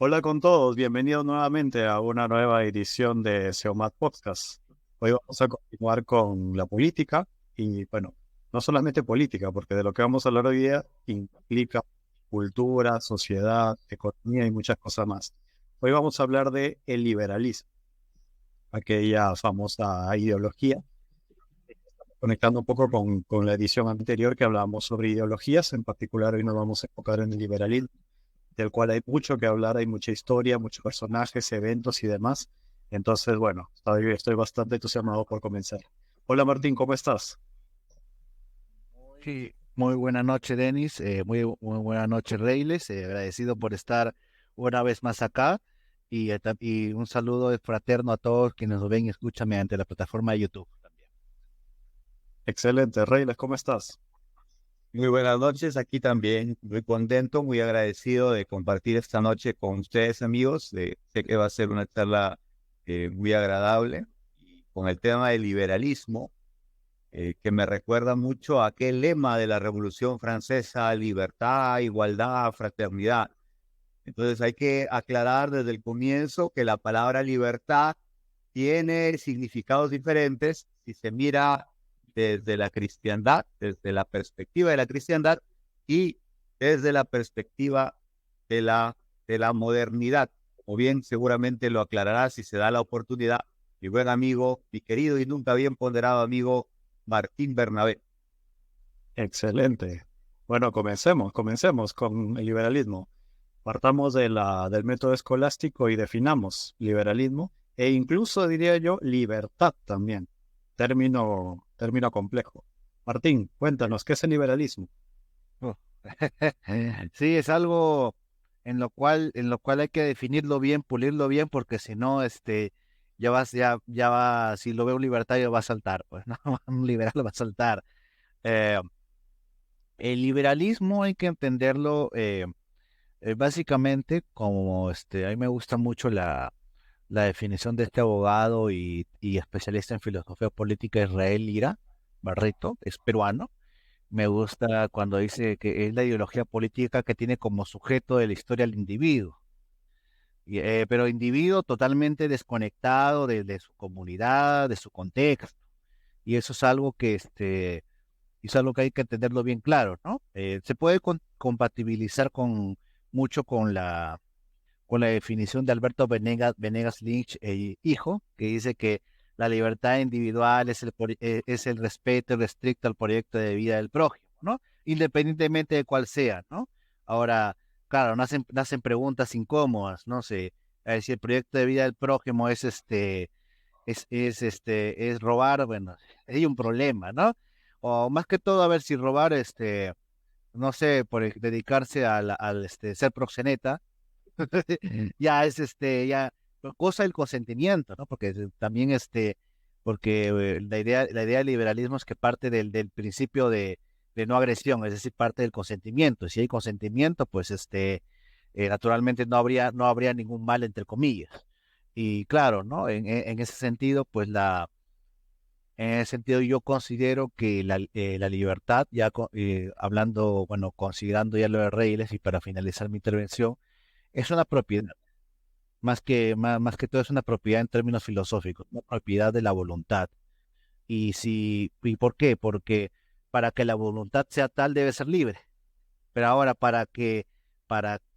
Hola con todos, bienvenidos nuevamente a una nueva edición de SEOMAT Podcast. Hoy vamos a continuar con la política y bueno, no solamente política, porque de lo que vamos a hablar hoy día implica cultura, sociedad, economía y muchas cosas más. Hoy vamos a hablar de el liberalismo, aquella famosa ideología, conectando un poco con la edición anterior que hablábamos sobre ideologías. En particular hoy nos vamos a enfocar en el liberalismo, del cual hay mucho que hablar, hay mucha historia, muchos personajes, eventos y demás. Entonces, bueno, estoy bastante entusiasmado por comenzar. Hola Martín, ¿cómo estás? Sí, muy buena noche, Denis. Muy buena noche, Reyles. Agradecido por estar una vez más acá y un saludo fraterno a todos quienes nos ven y escuchan mediante la plataforma de YouTube también. Excelente, Reyles, ¿cómo estás? Muy buenas noches, aquí también muy contento, muy agradecido de compartir esta noche con ustedes, amigos. Sé que va a ser una charla muy agradable y con el tema del liberalismo, que me recuerda mucho a aquel lema de la Revolución Francesa: libertad, igualdad, fraternidad. Entonces hay que aclarar desde el comienzo que la palabra libertad tiene significados diferentes si se mira desde la cristiandad, desde la perspectiva de la cristiandad y desde la perspectiva de la modernidad. O bien, seguramente lo aclarará si se da la oportunidad, mi buen amigo, mi querido y nunca bien ponderado amigo Martín Bernabé. Excelente. Bueno, comencemos con el liberalismo. Partamos del método escolástico y definamos liberalismo e incluso diría yo libertad también. Término complejo. Martín, cuéntanos, ¿qué es el liberalismo? Oh. Sí, es algo en lo cual hay que definirlo bien, pulirlo bien, porque si no, ya va, si lo ve un libertario va a saltar, pues, ¿no? Un liberal va a saltar. Eh, el liberalismo hay que entenderlo. Básicamente, como a mí me gusta mucho la definición de este abogado y especialista en filosofía política Israel Lira Barreto, es peruano. Me gusta cuando dice que es la ideología política que tiene como sujeto de la historia al individuo, pero individuo totalmente desconectado de su comunidad, de su contexto. Y eso es algo que hay que entenderlo bien claro, ¿no? Se puede compatibilizar mucho con la definición de Alberto Venegas Lynch, hijo, que dice que la libertad individual es el respeto restricto al proyecto de vida del prójimo, ¿no? Independientemente de cuál sea, ¿no? Ahora, claro, nacen preguntas incómodas, no sé, si el proyecto de vida del prójimo es robar, bueno, hay un problema, ¿no? O más que todo, a ver si robar, no sé, dedicarse al ser proxeneta, ya es ya cosa del consentimiento, ¿no? Porque también porque la idea del liberalismo es que parte del principio de no agresión, es decir, parte del consentimiento. Y si hay consentimiento, pues naturalmente no habría ningún mal, entre comillas. Y claro, ¿no? En ese sentido, pues en ese sentido yo considero que la libertad, hablando, bueno, considerando ya lo de Reyes y para finalizar mi intervención, es una propiedad más que todo es una propiedad en términos filosóficos, una propiedad de la voluntad. ¿Y por qué? Porque para que la voluntad sea tal debe ser libre. Pero ahora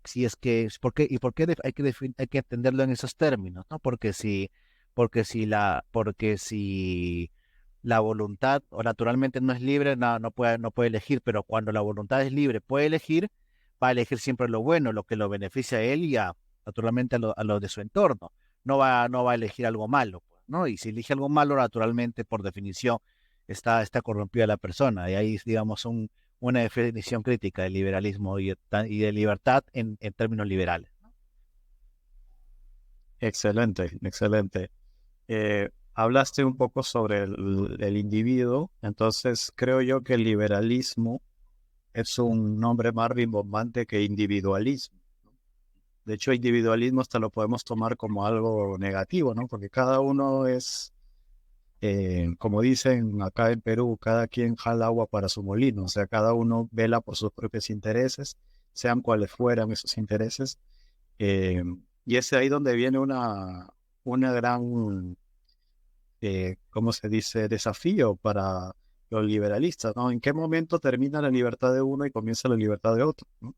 si es que, ¿por qué hay que entenderlo en esos términos, ¿no? Porque si la voluntad o naturalmente no es libre, no puede elegir, pero cuando la voluntad es libre, puede elegir, va a elegir siempre lo bueno, lo que lo beneficia a él y naturalmente a lo de su entorno. No va a elegir algo malo, pues, ¿no? Y si elige algo malo, naturalmente, por definición, está corrompida la persona. Y ahí, digamos, una definición crítica del liberalismo y de libertad en términos liberales. Excelente, excelente. Hablaste un poco sobre el individuo, entonces creo yo que el liberalismo es un nombre más rimbombante que individualismo. De hecho, individualismo hasta lo podemos tomar como algo negativo, ¿no? Porque cada uno es, como dicen acá en Perú, cada quien jala agua para su molino, o sea, cada uno vela por sus propios intereses, sean cuales fueran esos intereses. Eh, y es ahí donde viene una gran, ¿cómo se dice?, desafío para los liberalistas, ¿no? ¿En qué momento termina la libertad de uno y comienza la libertad de otro, ¿no?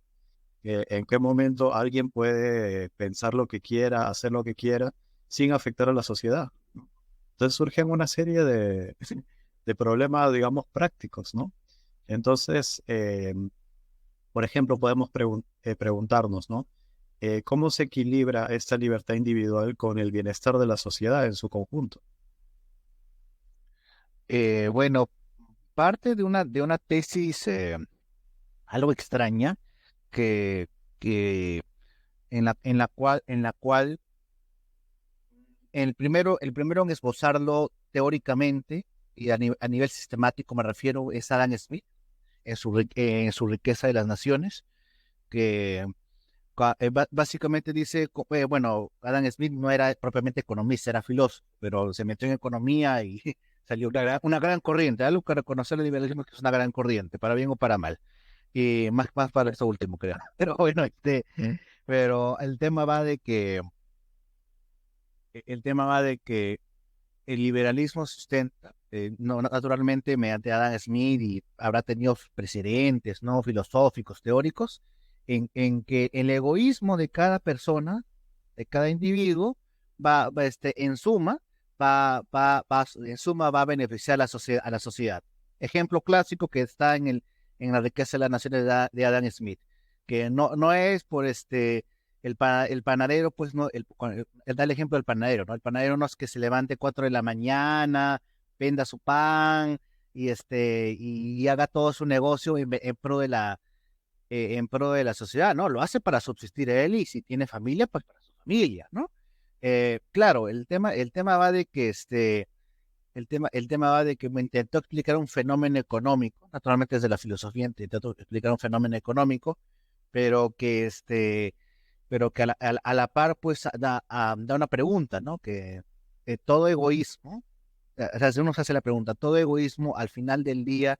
¿En qué momento alguien puede pensar lo que quiera, hacer lo que quiera, sin afectar a la sociedad, ¿no? Entonces surgen una serie de problemas, digamos, prácticos, ¿no? Entonces, por ejemplo, podemos preguntarnos, ¿no? ¿Cómo se equilibra esta libertad individual con el bienestar de la sociedad en su conjunto? Bueno, parte de una tesis algo extraña que, que en la cual el primero en esbozarlo teóricamente y a nivel sistemático me refiero es Adam Smith en su riqueza de las naciones, que básicamente dice, bueno, Adam Smith no era propiamente economista, era filósofo, pero se metió en economía y salió una gran corriente, algo que reconocer el liberalismo que es una gran corriente, para bien o para mal, y más para esto último, creo. Pero bueno, pero el tema va de que el liberalismo sustenta, naturalmente mediante Adam Smith y habrá tenido precedentes, ¿no? Filosóficos, teóricos, en que el egoísmo de cada persona, de cada individuo, en suma va a beneficiar a la sociedad. Ejemplo clásico que está en la riqueza de las naciones de Adam Smith, que no es por el panadero, pues no, él da el ejemplo del panadero, ¿no? El panadero no es que se levante 4 de la mañana, venda su pan y haga todo su negocio en pro de la sociedad, ¿no? Lo hace para subsistir él y si tiene familia, pues para su familia, ¿no? Claro, el tema va de que el tema va de que me intentó explicar un fenómeno económico, naturalmente desde la filosofía intentó explicar un fenómeno económico, pero que pero que a la par pues da una pregunta, ¿no? Que todo egoísmo, o sea, si uno se hace la pregunta, todo egoísmo al final del día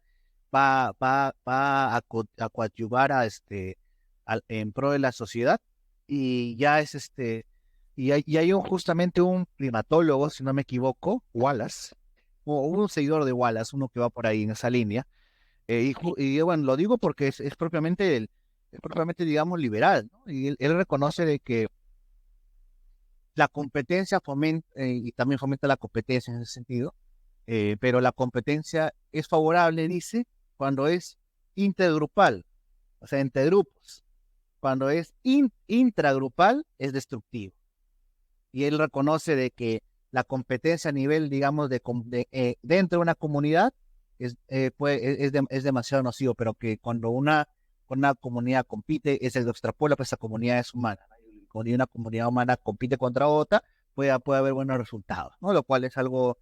va a coadyuvar en pro de la sociedad y ya es y hay justamente un primatólogo, si no me equivoco, Wallace, o un seguidor de Wallace, uno que va por ahí en esa línea, y bueno, lo digo porque es propiamente, digamos, liberal, ¿no? Y él reconoce de que la competencia fomenta, y también fomenta la competencia en ese sentido, pero la competencia es favorable, dice, cuando es intergrupal, o sea, entre grupos. Cuando es intragrupal, es destructivo. Y él reconoce de que la competencia a nivel, digamos, dentro de una comunidad es demasiado nocivo, pero que cuando una comunidad compite, se lo extrapola, pues esa comunidad es humana, ¿no? Y cuando una comunidad humana compite contra otra, puede haber buenos resultados, ¿no? Lo cual es algo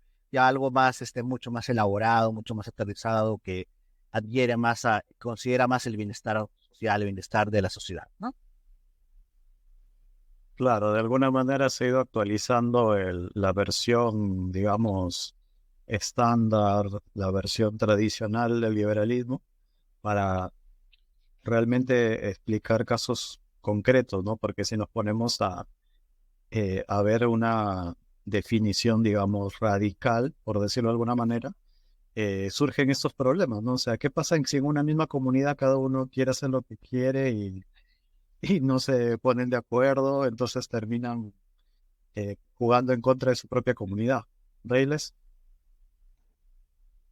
más, mucho más elaborado, mucho más aterrizado, que considera más el bienestar social, el bienestar de la sociedad, ¿no? Claro, de alguna manera se ha ido actualizando la versión, digamos, estándar, la versión tradicional del liberalismo para realmente explicar casos concretos, ¿no? Porque si nos ponemos a ver una definición, digamos, radical, por decirlo de alguna manera, surgen estos problemas, ¿no? O sea, ¿qué pasa si en una misma comunidad cada uno quiere hacer lo que quiere y no se ponen de acuerdo, entonces terminan jugando en contra de su propia comunidad? Reyles.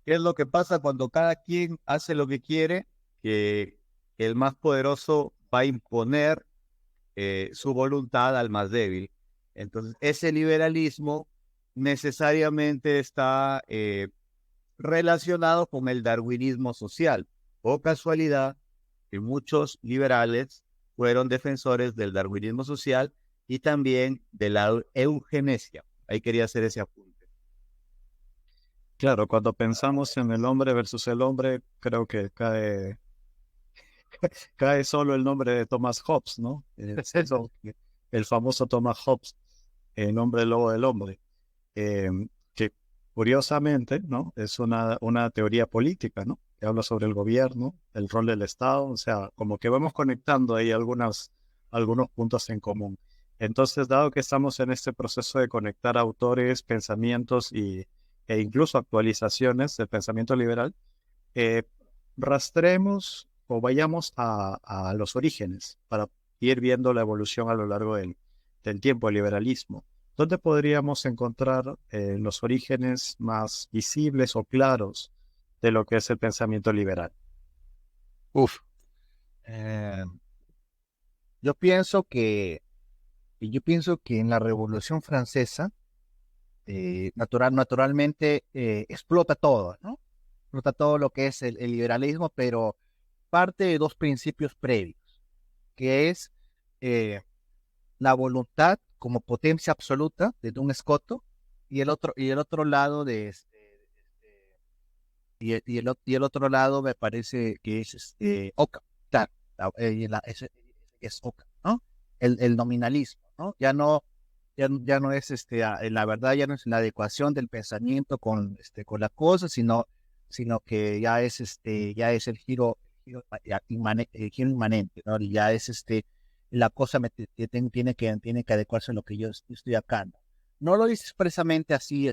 ¿Qué es lo que pasa cuando cada quien hace lo que quiere? Que el más poderoso va a imponer su voluntad al más débil. Entonces, ese liberalismo necesariamente está relacionado con el darwinismo social. O casualidad que muchos liberales fueron defensores del darwinismo social y también de la eugenesia. Ahí quería hacer ese apunte. Claro, cuando pensamos en el hombre versus el hombre, creo que cae solo el nombre de Thomas Hobbes, ¿no? El famoso Thomas Hobbes, el hombre lobo del hombre, eh, que curiosamente, ¿no? Es una teoría política, ¿no? Que habla sobre el gobierno, el rol del Estado, o sea, como que vamos conectando ahí algunos puntos en común. Entonces, dado que estamos en este proceso de conectar autores, pensamientos e incluso actualizaciones del pensamiento liberal, eh, rastremos o vayamos a los orígenes para ir viendo la evolución a lo largo del tiempo del liberalismo. ¿Dónde podríamos encontrar los orígenes más visibles o claros de lo que es el pensamiento liberal? Uf. Eh, yo pienso que, en la Revolución Francesa, naturalmente explota todo, ¿no? Explota todo lo que es el liberalismo, pero parte de dos principios previos, que es eh, la voluntad como potencia absoluta de Duns Scoto, y el otro lado y el otro lado me parece que es Ockham, claro, es Ockham, ¿no? El nominalismo, ¿no? Ya no es la verdad, ya no es la adecuación del pensamiento con la cosa, sino que ya es el giro inmanente, ¿no? Y ya es la cosa tiene que adecuarse a lo que yo estoy acá, ¿no? No lo dice expresamente así,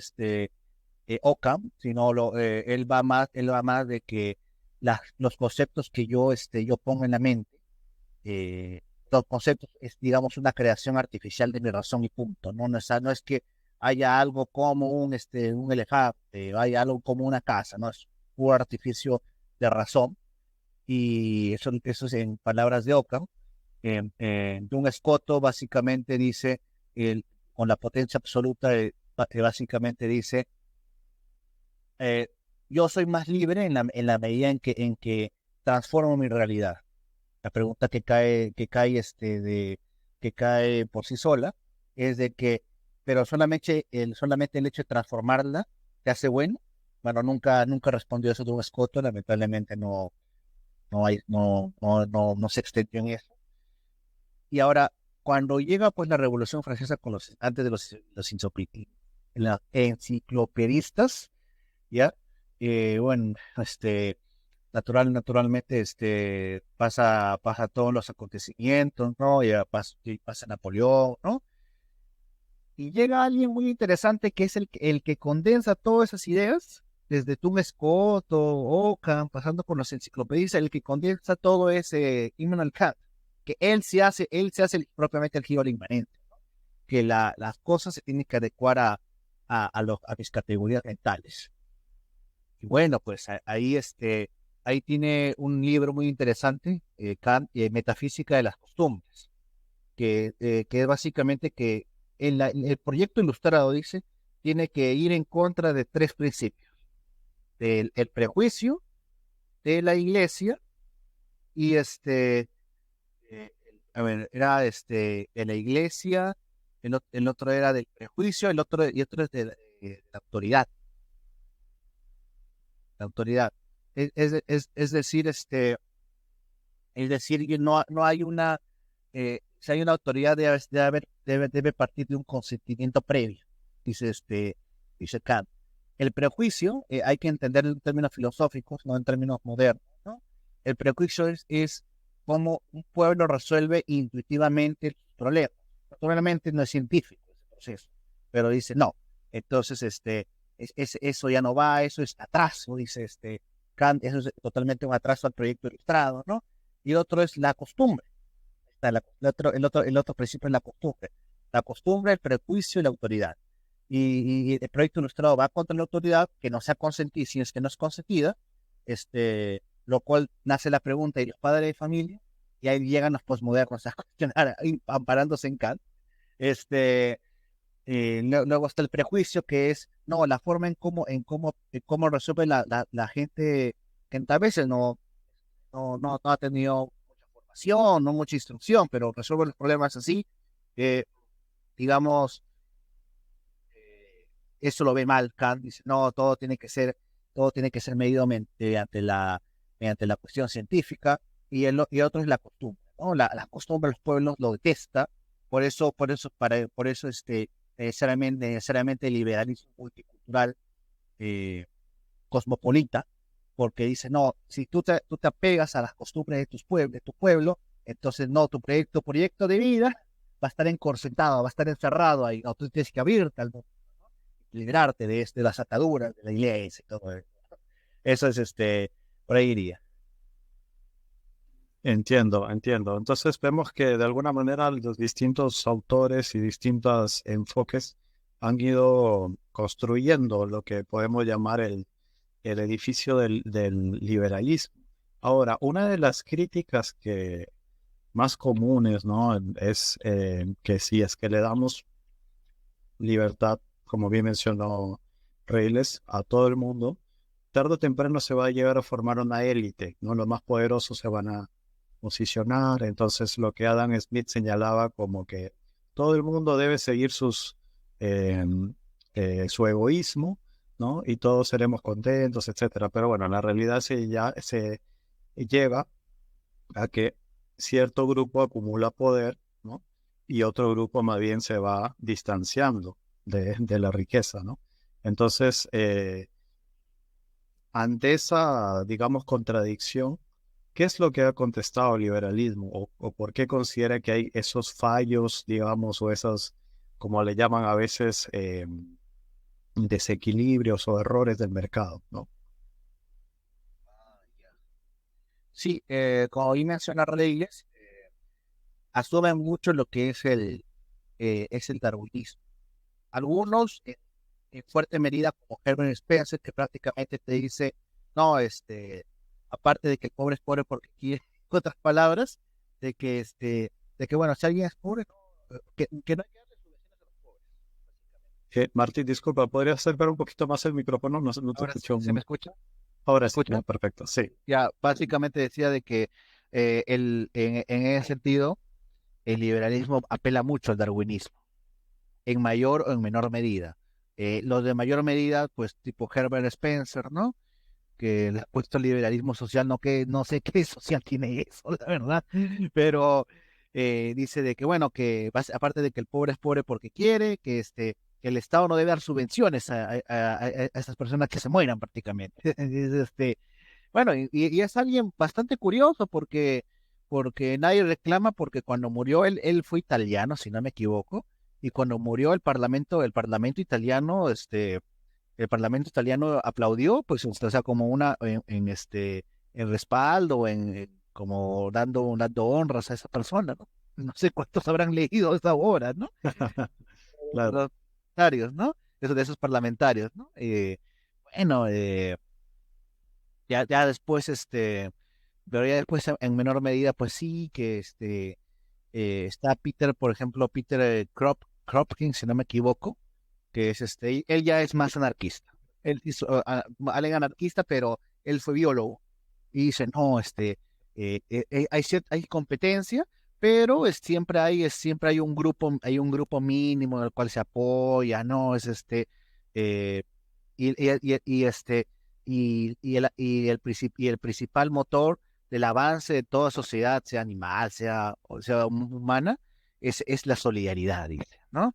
Ockham, sino él va más de que los conceptos que yo pongo en la mente, los conceptos es, digamos, una creación artificial de mi razón y punto, ¿no? No es que haya algo como un elefante, haya algo como una casa, ¿no? Es un artificio de razón, y eso es en palabras de Ockham. Duns Scoto básicamente dice, con la potencia absoluta, básicamente dice, eh, yo soy más libre en la medida en que transformo mi realidad. La pregunta que cae por sí sola es de que, pero solamente el hecho de transformarla te hace bueno. Bueno, nunca respondió eso de un Escoto, lamentablemente no se extendió en eso. Y ahora, cuando llega pues la Revolución Francesa antes de los enciclopedistas, ¿ya? Bueno, naturalmente, pasa todos los acontecimientos, ¿no? Y pasa Napoleón, ¿no? Y llega alguien muy interesante que es el que condensa todas esas ideas, desde Duns Scoto, Ockham, pasando por los enciclopedistas, el que condensa todo ese Immanuel Kant, que él se hace propiamente el giro al inmanente, ¿no? Que las cosas se tienen que adecuar a mis categorías mentales. Y bueno, pues ahí tiene un libro muy interesante, Kant, Metafísica de las Costumbres, que es básicamente que el proyecto ilustrado, dice, tiene que ir en contra de tres principios: el prejuicio, de la iglesia, y eh, a ver, era de la iglesia, el otro era del prejuicio, y otro es de la autoridad. La autoridad. Es decir, que no hay si hay una autoridad, debe partir de un consentimiento previo, dice dice Kant. El prejuicio, hay que entender en términos filosóficos, no en términos modernos, ¿no? El prejuicio es cómo un pueblo resuelve intuitivamente sus problemas. Naturalmente no es científico ese proceso, pero dice no. Entonces, eso ya no va, eso es atraso, dice Kant, eso es totalmente un atraso al proyecto ilustrado, ¿no? Y otro es la costumbre. Está el otro principio es la costumbre. La costumbre, el prejuicio y la autoridad. Y el proyecto ilustrado va contra la autoridad, que no sea consentida, si es que no es consentida, lo cual nace la pregunta, ¿y los padres de familia? Y ahí llegan los posmodernos a cuestionar, amparándose en Kant. Luego está el prejuicio, que es, no, la forma en cómo resuelve la gente, que a veces no ha tenido mucha formación, no mucha instrucción, pero resuelve los problemas así, digamos, eso lo ve mal Kant. Dice, no, todo tiene que ser medido mediante la cuestión científica, y otro es la costumbre, ¿no? La costumbre los pueblos lo detesta, por eso necesariamente el liberalismo multicultural, cosmopolita, porque dice, no, si tú te apegas a las costumbres de tu pueblo, Entonces, no, tu proyecto de vida va a estar encorsetado, va a estar encerrado ahí. No, tú tienes que abrirte al mundo, ¿no? Liberarte de las ataduras de la iglesia y todo eso. Eso es por ahí iría. Entiendo, entiendo. Entonces vemos que de alguna manera los distintos autores y distintos enfoques han ido construyendo lo que podemos llamar el edificio del liberalismo. Ahora, una de las críticas que más comunes, ¿no? Es que si es que le damos libertad, como bien mencionó Reyles, a todo el mundo, tarde o temprano se va a llegar a formar una élite, ¿no? Los más poderosos se van a posicionar. Entonces, lo que Adam Smith señalaba como que todo el mundo debe seguir eh, su egoísmo, ¿no? Y todos seremos contentos, etcétera. Pero bueno, la realidad ya se lleva a que cierto grupo acumula poder, ¿no? Y otro grupo más bien se va distanciando de la riqueza, ¿no? Entonces, ante esa, digamos, contradicción, ¿qué es lo que ha contestado el liberalismo? ¿O por qué considera que hay esos fallos, digamos, o esos, como le llaman a veces, desequilibrios o errores del mercado, ¿no? Sí, como bien menciona Reyes, asumen mucho lo que es el darwinismo. Algunos, en fuerte medida, como Herbert Spencer, que prácticamente te dice, no, aparte de que el pobre es pobre porque quiere, en otras palabras, de que bueno, si alguien es pobre, no, que no hay que darle subvenciones a los pobres, básicamente. Martín, disculpa, ¿podrías acercar un poquito más el micrófono? No, no te Ahora escucho se me muy. escucha, Ahora ¿me sí, escucha? perfecto, sí. Ya, básicamente decía de que en ese sentido, el liberalismo apela mucho al darwinismo, en mayor o en menor medida. Los de mayor medida, pues tipo Herbert Spencer, ¿no? Que le ha puesto el liberalismo social, no que no sé qué social tiene eso, la verdad, pero dice de que bueno, aparte de que el pobre es pobre porque quiere, que el Estado no debe dar subvenciones a esas personas que se mueran prácticamente. Bueno, y es alguien bastante curioso porque nadie reclama, porque cuando murió él fue italiano, si no me equivoco, y cuando murió el parlamento italiano, el parlamento italiano aplaudió, pues, o sea, como en respaldo, como dando honras a esa persona, ¿no? No sé cuántos habrán leído esa obra, ¿no? Claro, Los parlamentarios, ¿no? De esos parlamentarios, ¿no? Bueno, ya después, pero ya después en menor medida, pues sí, que está Peter, por ejemplo, Peter Kropotkin, si no me equivoco, que es él ya es más anarquista. Él hizo alguien anarquista, pero él fue biólogo. Y dice, no, hay competencia, pero siempre hay un grupo mínimo del cual se apoya, ¿no? Eh, y y el principal motor del avance de toda sociedad, sea animal, sea humana, es la solidaridad, dice, ¿no?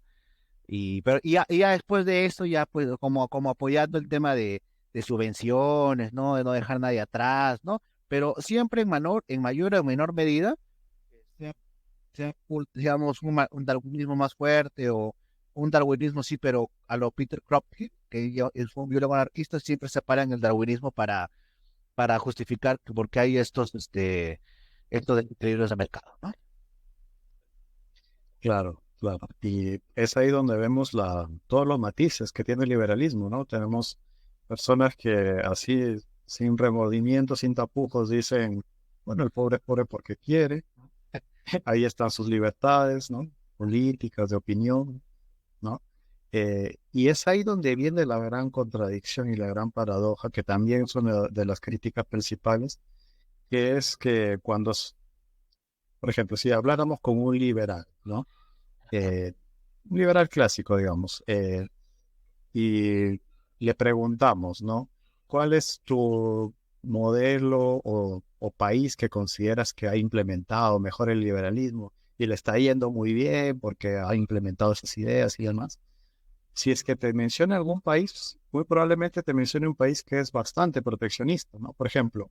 Y ya después de eso, ya pues como apoyando el tema de subvenciones, ¿no? De no dejar nadie atrás, ¿no? Pero siempre en mayor o menor medida, sea, digamos, un darwinismo más fuerte o un darwinismo, sí, pero a lo Peter Kropotkin, que es un biólogo anarquista, siempre se para en el darwinismo para justificar por qué hay estos desequilibrios de mercado, ¿no? claro, claro. Y es ahí donde vemos todos los matices que tiene el liberalismo, ¿no? Tenemos personas que así, sin remordimiento, sin tapujos, dicen, bueno, el pobre es pobre porque quiere. Ahí están sus libertades, ¿no? Políticas, de opinión, ¿no? Y es ahí donde viene la gran contradicción y la gran paradoja, que también son de las críticas principales, que es que por ejemplo, si habláramos con un liberal, ¿no? Un liberal clásico, digamos, y le preguntamos, ¿no? ¿Cuál es tu modelo o país que consideras que ha implementado mejor el liberalismo y le está yendo muy bien porque ha implementado esas ideas y demás? Si es que te menciona algún país, muy probablemente te mencione un país que es bastante proteccionista, ¿no? Por ejemplo,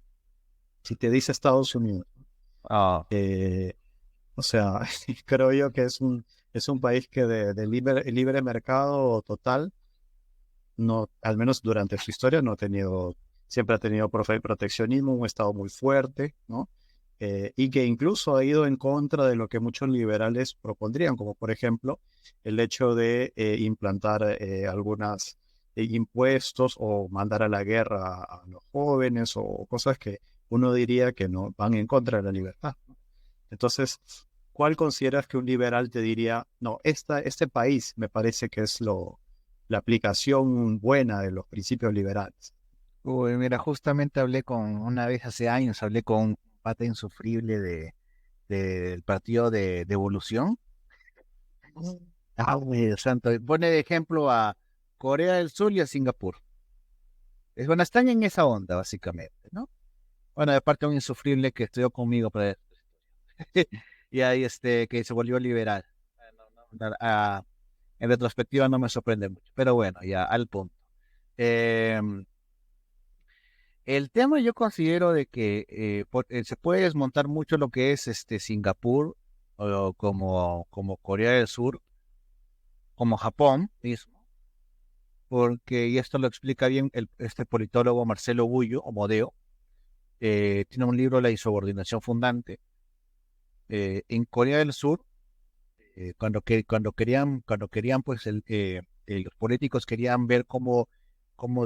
si te dice Estados Unidos, Ah, Eh, o sea, creo yo que es un país que de libre mercado total, no, al menos durante su historia, no ha tenido, siempre ha tenido proteccionismo, un Estado muy fuerte, ¿no? Y que incluso ha ido en contra de lo que muchos liberales propondrían, como por ejemplo el hecho de implantar algunos impuestos o mandar a la guerra a los jóvenes o cosas que uno diría que no van en contra de la libertad, ¿no? Entonces, ¿cuál consideras que un liberal te diría, no, este país me parece que es la aplicación buena de los principios liberales? uy, mira, justamente hablé una vez hace años, hablé con un pata insufrible del partido de Evolución. Ah, güey, santo, pone de ejemplo a Corea del Sur y a Singapur. Bueno, están en esa onda, básicamente, ¿no? Bueno, de parte un insufrible que estudió conmigo para y ahí que se volvió liberal. En retrospectiva no me sorprende mucho, pero bueno, ya al punto. Em, el tema yo considero de que se puede desmontar mucho lo que es Singapur o como Corea del Sur, como Japón mismo, porque, y esto lo explica bien este politólogo Marcelo Bullo, o Modeo, tiene un libro, La insubordinación fundante. En Corea del Sur, cuando querían, pues los políticos querían ver cómo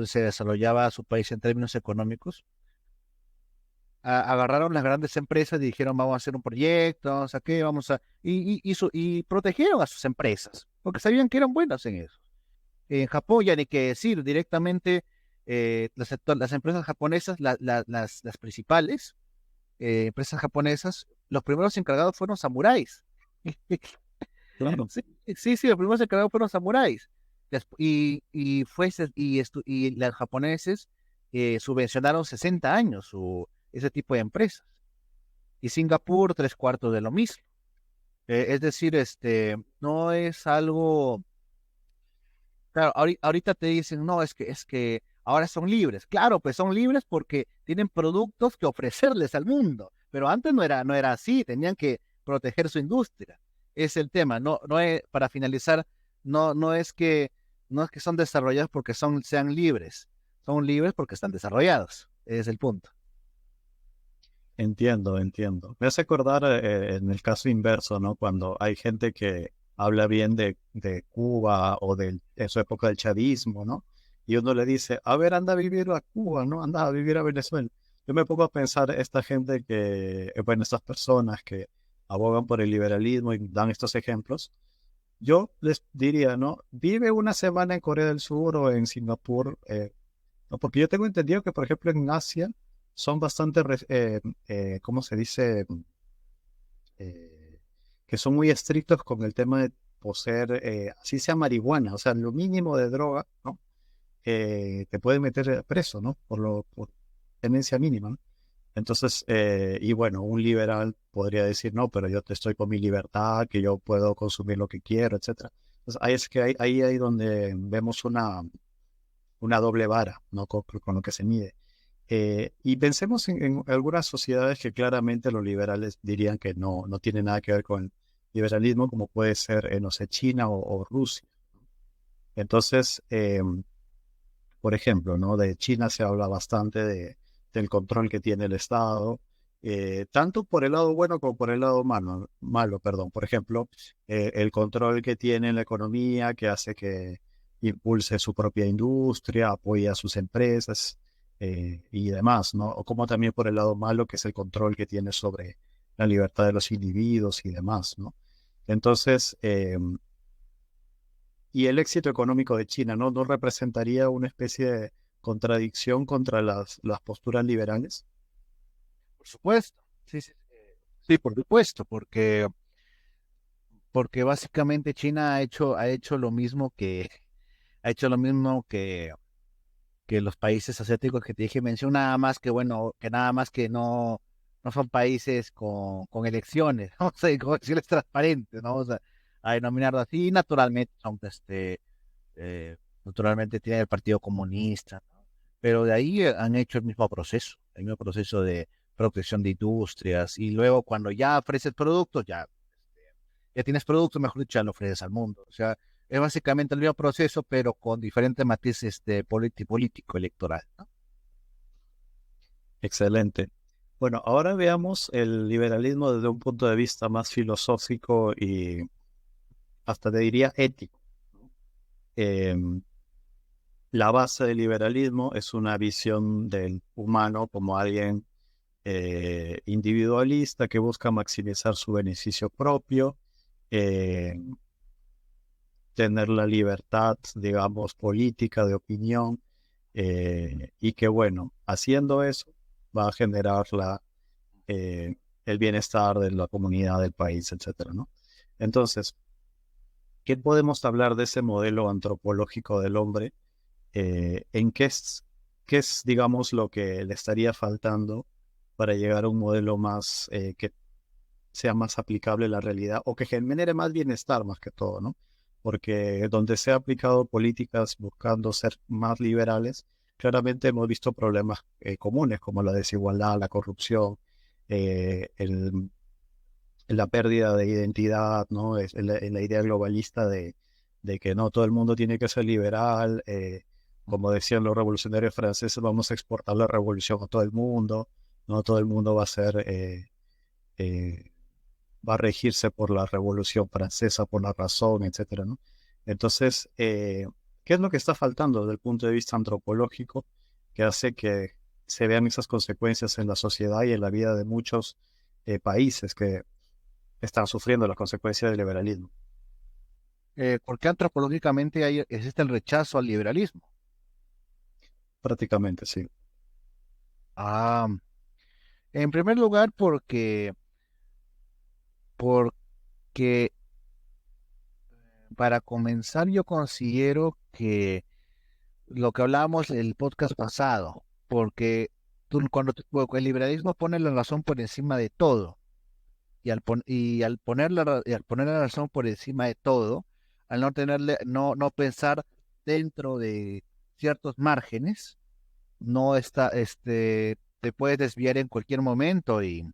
se desarrollaba su país en términos económicos, agarraron las grandes empresas y dijeron, vamos a hacer un proyecto, vamos a qué, y protegieron a sus empresas, porque sabían que eran buenas en eso. En Japón, ya ni qué decir, directamente las empresas japonesas, las principales empresas japonesas, los primeros encargados fueron samuráis. Claro. Sí, sí, sí, los primeros encargados fueron samuráis. Y los japoneses subvencionaron 60 años ese tipo de empresas. Y Singapur, tres cuartos de lo mismo. Es decir, no es algo. Claro, ahorita te dicen, no, es que ahora son libres. Claro, pues son libres porque tienen productos que ofrecerles al mundo. Pero antes no era así, tenían que proteger su industria. Es el tema. Para finalizar, no es que son desarrollados porque sean libres. Son libres porque están desarrollados. Es el punto. Entiendo, entiendo. Me hace acordar en el caso inverso, ¿no? Cuando hay gente que habla bien de Cuba o de su época del chavismo, ¿no? Y uno le dice, a ver, anda a vivir a Cuba, ¿no? Anda a vivir a Venezuela. Yo me pongo a pensar esta gente bueno, estas personas que abogan por el liberalismo y dan estos ejemplos. Yo les diría, ¿no? Vive una semana en Corea del Sur o en Singapur, ¿no? Porque yo tengo entendido que, por ejemplo, en Asia son bastante, ¿cómo se dice? Eh, que son muy estrictos con el tema de poseer, así sea marihuana, o sea, lo mínimo de droga, ¿no? Te pueden meter preso, ¿no? Por tenencia mínima, ¿no? Entonces, y bueno, un liberal podría decir, no, pero yo te estoy con mi libertad, que yo puedo consumir lo que quiero, etcétera. Entonces, ahí es que ahí donde vemos una doble vara, ¿no? Con lo que se mide. Y pensemos en algunas sociedades que claramente los liberales dirían que no tiene nada que ver con el liberalismo, como puede ser, no sé, China o Rusia. Entonces, por ejemplo, ¿no? De China se habla bastante del control que tiene el Estado, tanto por el lado bueno como por el lado malo, perdón. Por ejemplo, el control que tiene en la economía, que hace que impulse su propia industria, apoya a sus empresas y demás, ¿no? O como también por el lado malo, que es el control que tiene sobre la libertad de los individuos y demás, ¿no? Entonces, y el éxito económico de China, ¿no? ¿No representaría una especie de contradicción contra las posturas liberales? Por supuesto. Sí, sí, sí, por supuesto, porque básicamente China ha hecho lo mismo que los países asiáticos que te dije, menciono nada más que bueno, que nada más que no son países con elecciones, vamos a con elecciones transparentes, ¿no? Vamos a denominarlo así, y naturalmente naturalmente tiene el Partido Comunista, ¿no? Pero de ahí han hecho el mismo proceso protección de industrias, y luego cuando ya ofreces productos, ya tienes productos, mejor dicho, ya lo ofreces al mundo. O sea, es básicamente el mismo proceso, pero con diferentes matices de político electoral, ¿no? Excelente. Bueno, ahora veamos el liberalismo desde un punto de vista más filosófico y hasta te diría ético. Em, la base del liberalismo es una visión del humano como alguien individualista que busca maximizar su beneficio propio, eh, tener la libertad, digamos, política de opinión, y que, bueno, haciendo eso va a generar el bienestar de la comunidad, del país, etcétera, ¿no? Entonces, ¿qué podemos hablar de ese modelo antropológico del hombre? ¿En qué es, digamos, lo que le estaría faltando para llegar a un modelo más que sea más aplicable a la realidad o que genere más bienestar más que todo, ¿no? Porque donde se ha aplicado políticas buscando ser más liberales, claramente hemos visto problemas comunes como la desigualdad, la corrupción, eh, el, la pérdida de identidad, ¿no? Es la idea globalista de que no todo el mundo tiene que ser liberal, como decían los revolucionarios franceses, vamos a exportar la revolución a todo el mundo, no todo el mundo va a ser, eh, va a regirse por la revolución francesa, por la razón, etcétera, ¿no? Entonces, ¿qué es lo que está faltando desde el punto de vista antropológico que hace que se vean esas consecuencias en la sociedad y en la vida de muchos países que están sufriendo las consecuencias del liberalismo? Porque antropológicamente existe el rechazo al liberalismo. Prácticamente, sí. Ah, en primer lugar, porque para comenzar yo considero que lo que hablábamos el podcast pasado, porque el liberalismo pone la razón por encima de todo, y al poner la razón por encima de todo, al no pensar dentro de ciertos márgenes, no está, te puedes desviar en cualquier momento y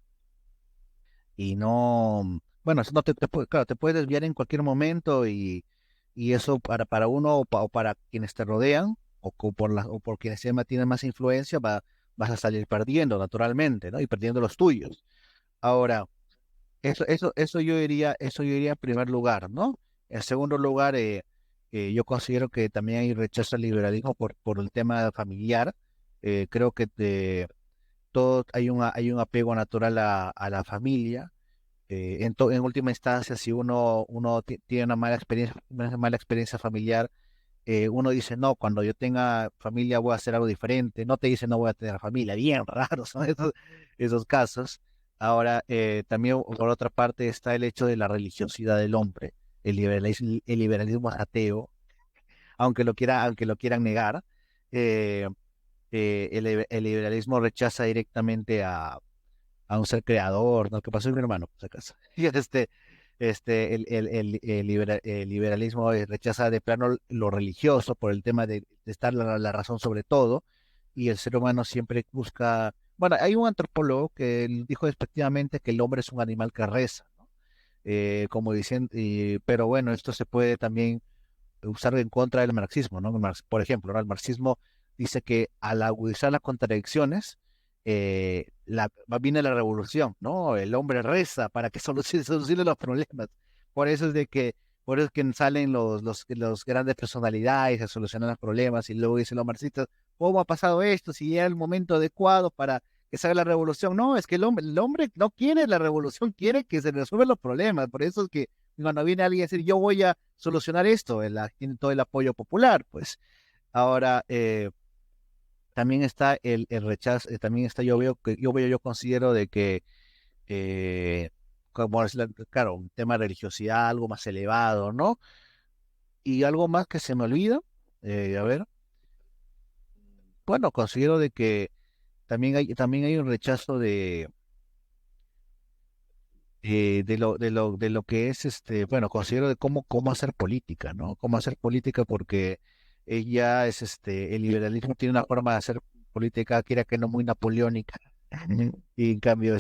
no, bueno, eso no claro, te puedes desviar en cualquier momento y eso para uno o para quienes te rodean o por quienes tienen más influencia, vas a salir perdiendo naturalmente, ¿no? Y perdiendo los tuyos. Ahora, eso yo diría en primer lugar, ¿no? En segundo lugar, yo considero que también hay rechazo al liberalismo por el tema familiar. Creo que hay un apego natural a la familia. En última instancia, si uno tiene una mala experiencia familiar, uno dice, no, cuando yo tenga familia voy a hacer algo diferente. No te dice, no voy a tener familia. Bien raros son esos casos. Ahora, también por otra parte está el hecho de la religiosidad del hombre. El liberalismo es ateo, aunque lo quieran negar. eh, el liberalismo rechaza directamente a un ser creador, ¿no? ¿Qué pasó, mi hermano? Por si acaso. Y el liberalismo rechaza de plano lo religioso por el tema de estar la razón sobre todo, y el ser humano siempre busca. Bueno, hay un antropólogo que dijo despectivamente que el hombre es un animal que reza, ¿no? Como dicen, pero bueno, esto se puede también usar en contra del marxismo, ¿no? Por ejemplo, ¿no? El marxismo dice que al agudizar las contradicciones, viene la revolución, ¿no? El hombre reza para que solucione los problemas. Por eso es de que, por eso es que salen los grandes personalidades a solucionar los problemas, y luego dicen los marxistas, ¿cómo ha pasado esto? Si ya es el momento adecuado para que salga la revolución. No, es que el hombre no quiere la revolución, quiere que se resuelvan los problemas. Por eso es que cuando viene alguien a decir, yo voy a solucionar esto, tiene todo el apoyo popular, pues. Ahora, también está el rechazo, también está, yo considero de que, como es claro, un tema de religiosidad, algo más elevado, ¿no? Y algo más que se me olvida, a ver, bueno, considero de que también hay un rechazo de lo que es bueno, considero de cómo hacer política, ¿no? Cómo hacer política porque ella es el liberalismo tiene una forma de hacer política, quiera que no muy napoleónica, Y en cambio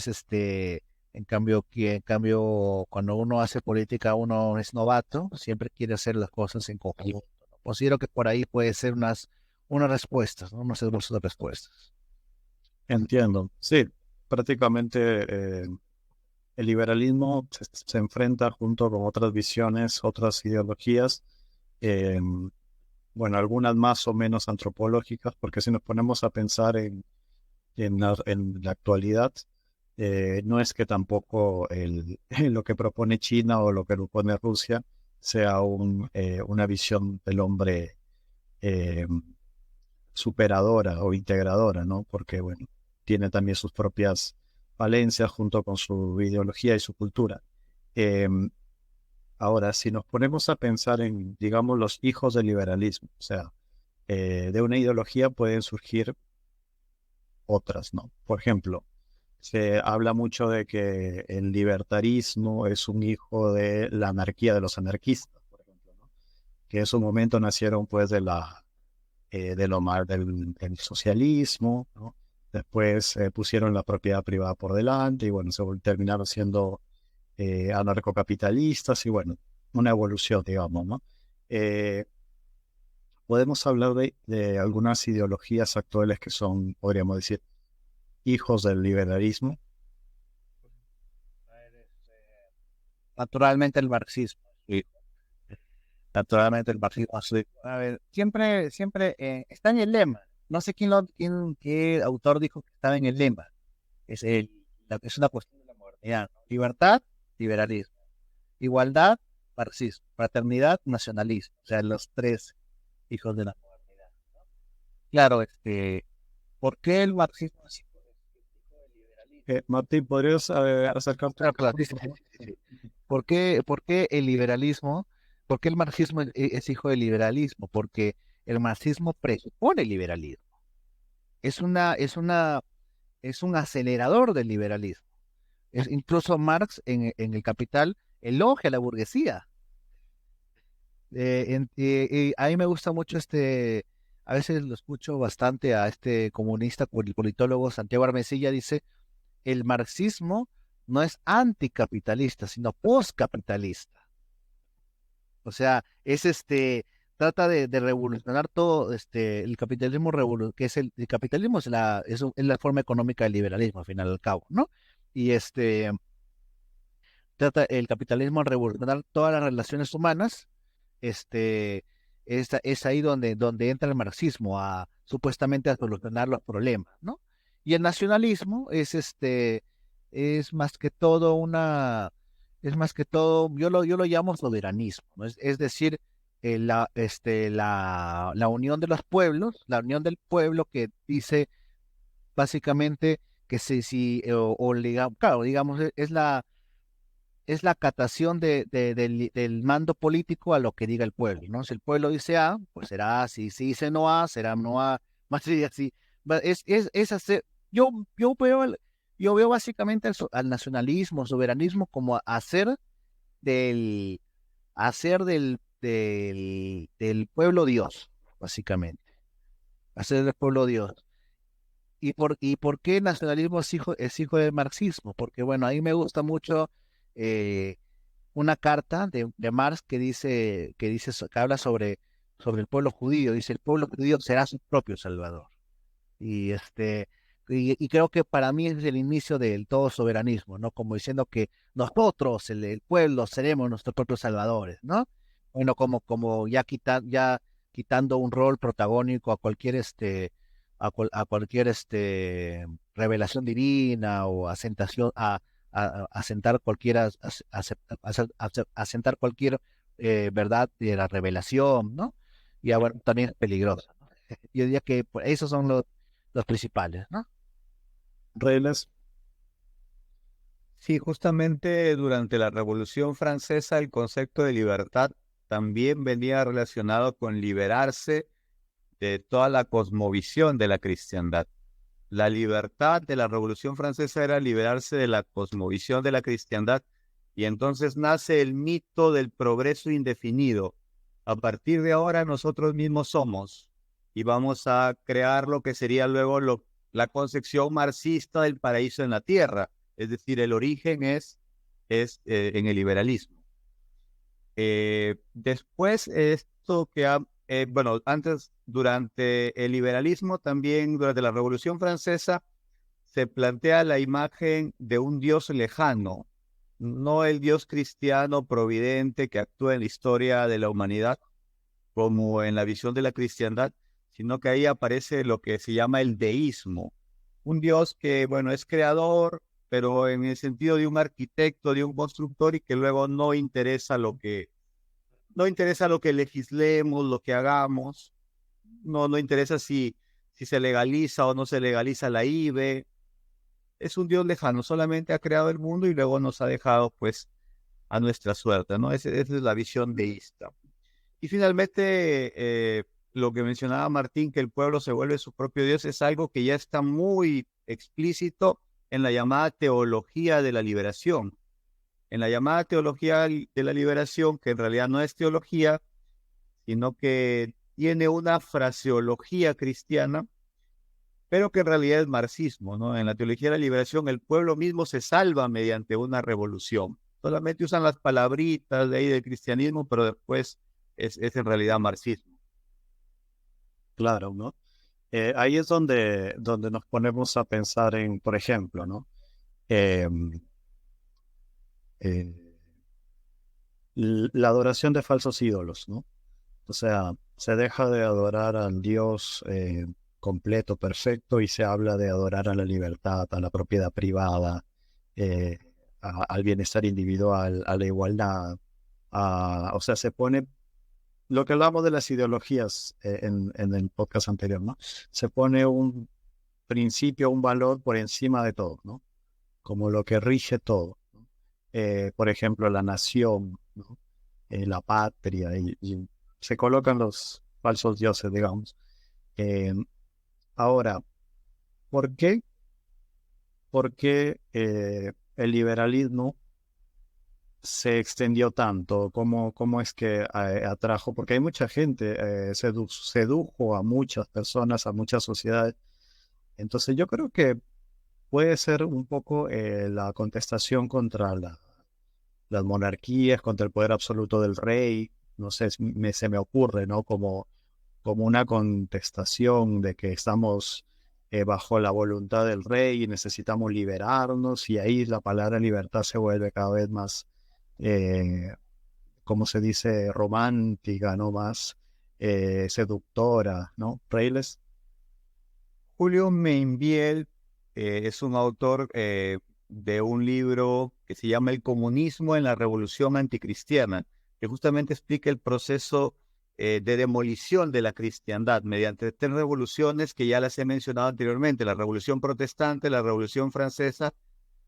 cuando uno hace política, uno es novato, siempre quiere hacer las cosas en conjunto, ¿no? Considero que por ahí puede ser unas respuestas, ¿no? Unos esbozos de respuestas. Entiendo. Sí, prácticamente el liberalismo se enfrenta junto con otras visiones, otras ideologías, eh, bueno, algunas más o menos antropológicas, porque si nos ponemos a pensar en la actualidad, no es que tampoco lo que propone China o lo que propone Rusia sea una visión del hombre eh, superadora o integradora, ¿no? Porque, bueno, tiene también sus propias falencias junto con su ideología y su cultura. Eh, Ahora, si nos ponemos a pensar en, digamos, los hijos del liberalismo, o sea, de una ideología pueden surgir otras, ¿no? Por ejemplo, se habla mucho de que el libertarismo es un hijo de la anarquía de los anarquistas, por ejemplo, ¿no? Que en su momento nacieron pues del socialismo, ¿no? Después pusieron la propiedad privada por delante y bueno, terminaron siendo anarcocapitalistas y bueno, una evolución, digamos, ¿no? Eh, Podemos hablar de algunas ideologías actuales que son, podríamos decir, hijos del liberalismo. Naturalmente el marxismo. Sí. Naturalmente el marxismo. Sí. A ver, siempre está en el lema. No sé qué autor dijo que estaba en el lema. Es una cuestión de la modernidad, ¿no? Libertad, liberalismo. Igualdad, marxismo. Fraternidad, nacionalismo. O sea, los tres hijos de la modernidad. Claro, ¿por qué el marxismo es hijo del liberalismo? Martín, ¿podrías acercarte? Claro, claro, sí, sí, sí, sí. ¿Por qué el liberalismo? ¿Por qué el marxismo es hijo del liberalismo? Porque el marxismo presupone el liberalismo. Es una, es una, es un acelerador del liberalismo. Incluso Marx en El Capital elogia a la burguesía. A mí me gusta mucho a veces lo escucho bastante a este comunista, el politólogo Santiago Armesilla, dice, el marxismo no es anticapitalista, sino postcapitalista. O sea, trata de revolucionar todo, el capitalismo que el capitalismo es la forma económica del liberalismo, al final y al cabo, ¿no? Y trata el capitalismo de revolucionar todas las relaciones humanas, este, es ahí donde entra el marxismo supuestamente a solucionar los problemas, ¿no? Y el nacionalismo es más que todo yo lo llamo soberanismo, ¿no? Es decir, la unión de los pueblos, la unión del pueblo que dice básicamente que claro, digamos, es la acatación del mando político a lo que diga el pueblo, ¿no? Si el pueblo dice A, pues será A, si dice no A, será no A, más y así. Es hacer, yo veo básicamente al nacionalismo, soberanismo como del, del pueblo Dios, básicamente, hacer del pueblo Dios. ¿Y por qué el nacionalismo es hijo del marxismo? Porque, bueno, a mí me gusta mucho eh, una carta de Marx que habla sobre el pueblo judío. Dice, el pueblo judío será su propio salvador. Y, y creo que para mí es el inicio del todo soberanismo, ¿no? Como diciendo que nosotros, el pueblo, seremos nuestros propios salvadores, ¿no? Bueno, como ya quitando un rol protagónico a cualquier revelación divina o asentar asentar cualquier verdad de la revelación, ¿no? Y bueno, también es peligroso, ¿no? Yo diría que pues, esos son los principales, ¿no? Reglas. Sí, justamente durante la Revolución Francesa el concepto de libertad también venía relacionado con liberarse de toda la cosmovisión de la cristiandad. La libertad de la Revolución Francesa era liberarse de la cosmovisión de la cristiandad y entonces nace el mito del progreso indefinido. A partir de ahora nosotros mismos somos y vamos a crear lo que sería luego la concepción marxista del paraíso en la tierra. Es decir, el origen es en el liberalismo. Después, esto que bueno, antes, durante el liberalismo, también durante la Revolución Francesa, se plantea la imagen de un Dios lejano, no el Dios cristiano providente que actúa en la historia de la humanidad, como en la visión de la cristiandad, sino que ahí aparece lo que se llama el deísmo, un Dios que, bueno, es creador, pero en el sentido de un arquitecto, de un constructor, y que luego no interesa lo que legislemos, lo que hagamos, no interesa si se legaliza o no se legaliza la IVE. Es un Dios lejano, solamente ha creado el mundo y luego nos ha dejado pues a nuestra suerte, ¿no? Esa es la visión deísta. Y finalmente, lo que mencionaba Martín, que el pueblo se vuelve su propio Dios, es algo que ya está muy explícito en la llamada teología de la liberación. En la llamada teología de la liberación, que en realidad no es teología, sino que tiene una fraseología cristiana, pero que en realidad es marxismo, ¿no? En la teología de la liberación, el pueblo mismo se salva mediante una revolución. Solamente usan las palabritas de ahí del cristianismo, pero después es en realidad marxismo. Claro, ¿no? Ahí es donde nos ponemos a pensar en, por ejemplo, ¿no? Eh, eh, la adoración de falsos ídolos, ¿no? O sea, se deja de adorar al Dios completo, perfecto, y se habla de adorar a la libertad, a la propiedad privada, eh, al bienestar individual, a la igualdad. O sea, se pone lo que hablamos de las ideologías en el podcast anterior, ¿no? Se pone un principio, un valor por encima de todo, ¿no? Como lo que rige todo, ¿no? Por ejemplo, la nación, ¿no? La patria, y se colocan los falsos dioses, digamos. Ahora, ¿por qué? Porque el liberalismo se extendió tanto? ¿Cómo es que atrajo? Porque hay mucha gente, sedujo a muchas personas, a muchas sociedades. Entonces yo creo que puede ser un poco la contestación contra las monarquías, contra el poder absoluto del rey. No sé, se me ocurre, ¿no? Como una contestación de que estamos bajo la voluntad del rey y necesitamos liberarnos, y ahí la palabra libertad se vuelve cada vez más, como se dice, romántica, ¿no? Más seductora, ¿no? Reyles. Julio Mainviel es un autor de un libro que se llama El comunismo en la revolución anticristiana, que justamente explica el proceso de demolición de la cristiandad mediante 3 revoluciones que ya las he mencionado anteriormente: la revolución protestante, la revolución francesa,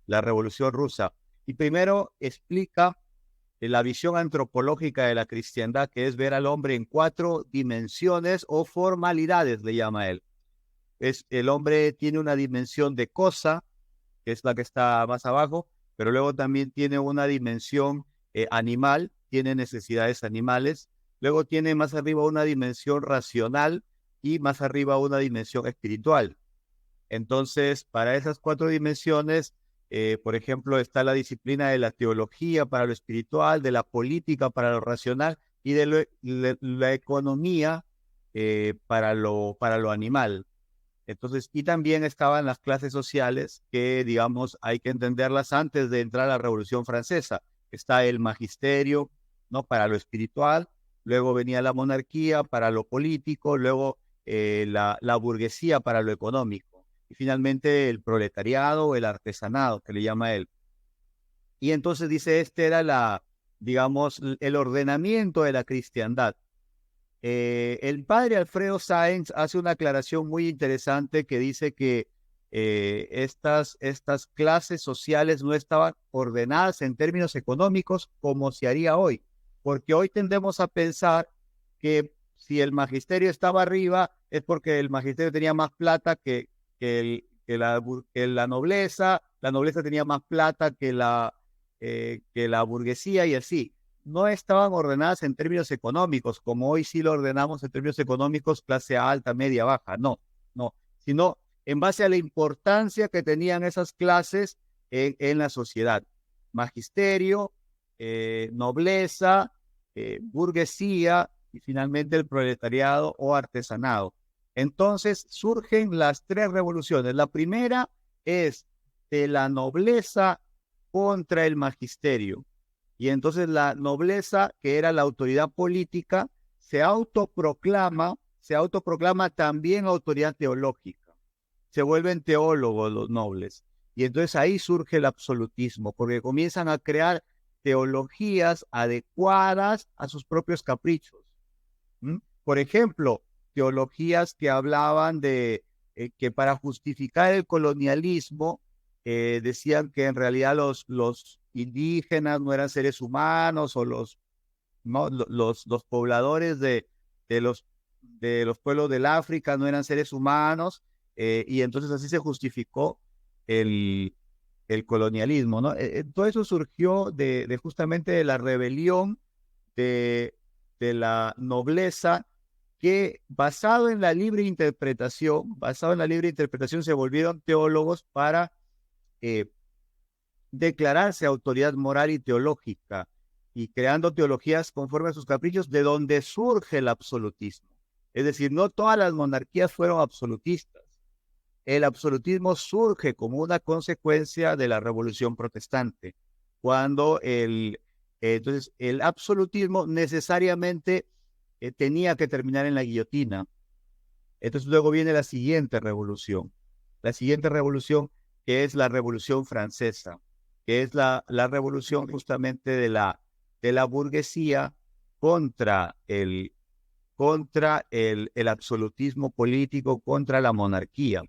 la revolución rusa. Y primero explica la visión antropológica de la cristiandad, que es ver al hombre en 4 dimensiones o formalidades, le llama él. El hombre tiene una dimensión de cosa, que es la que está más abajo, pero luego también tiene una dimensión animal, tiene necesidades animales, luego tiene más arriba una dimensión racional y más arriba una dimensión espiritual. Entonces, para esas 4 dimensiones, por ejemplo, está la disciplina de la teología para lo espiritual, de la política para lo racional y de la economía para lo animal. Entonces, y también estaban las clases sociales que, digamos, hay que entenderlas antes de entrar a la Revolución Francesa. Está el magisterio, ¿no? Para lo espiritual, luego venía la monarquía para lo político, luego la burguesía para lo económico, y finalmente el proletariado, el artesanado, que le llama él. Y entonces dice, este era digamos, el ordenamiento de la cristiandad. El padre Alfredo Sáenz hace una aclaración muy interesante que dice que estas clases sociales no estaban ordenadas en términos económicos como se haría hoy, porque hoy tendemos a pensar que si el magisterio estaba arriba es porque el magisterio tenía más plata que la nobleza tenía más plata que la burguesía, y así. No estaban ordenadas en términos económicos, como hoy sí lo ordenamos en términos económicos, clase alta, media, baja, no, sino en base a la importancia que tenían esas clases en la sociedad. Magisterio, nobleza, burguesía y finalmente el proletariado o artesanado. Entonces surgen las tres revoluciones. La primera es de la nobleza contra el magisterio. Y entonces la nobleza, que era la autoridad política, se autoproclama también autoridad teológica. Se vuelven teólogos los nobles. Y entonces ahí surge el absolutismo, porque comienzan a crear teologías adecuadas a sus propios caprichos. Por ejemplo, teologías que hablaban de que para justificar el colonialismo decían que en realidad los indígenas no eran seres humanos o los pobladores de los pueblos del África no eran seres humanos, y entonces así se justificó el colonialismo, ¿no? Todo eso surgió de justamente de la rebelión de la nobleza, que basado en la libre interpretación se volvieron teólogos para declararse autoridad moral y teológica, y creando teologías conforme a sus caprichos, de donde surge el absolutismo. Es decir, no todas las monarquías fueron absolutistas. El absolutismo surge como una consecuencia de la Revolución Protestante, cuando entonces el absolutismo necesariamente tenía que terminar en la guillotina. Entonces luego viene la siguiente revolución, que es la Revolución Francesa, que es la revolución justamente de la burguesía contra el absolutismo político, contra la monarquía.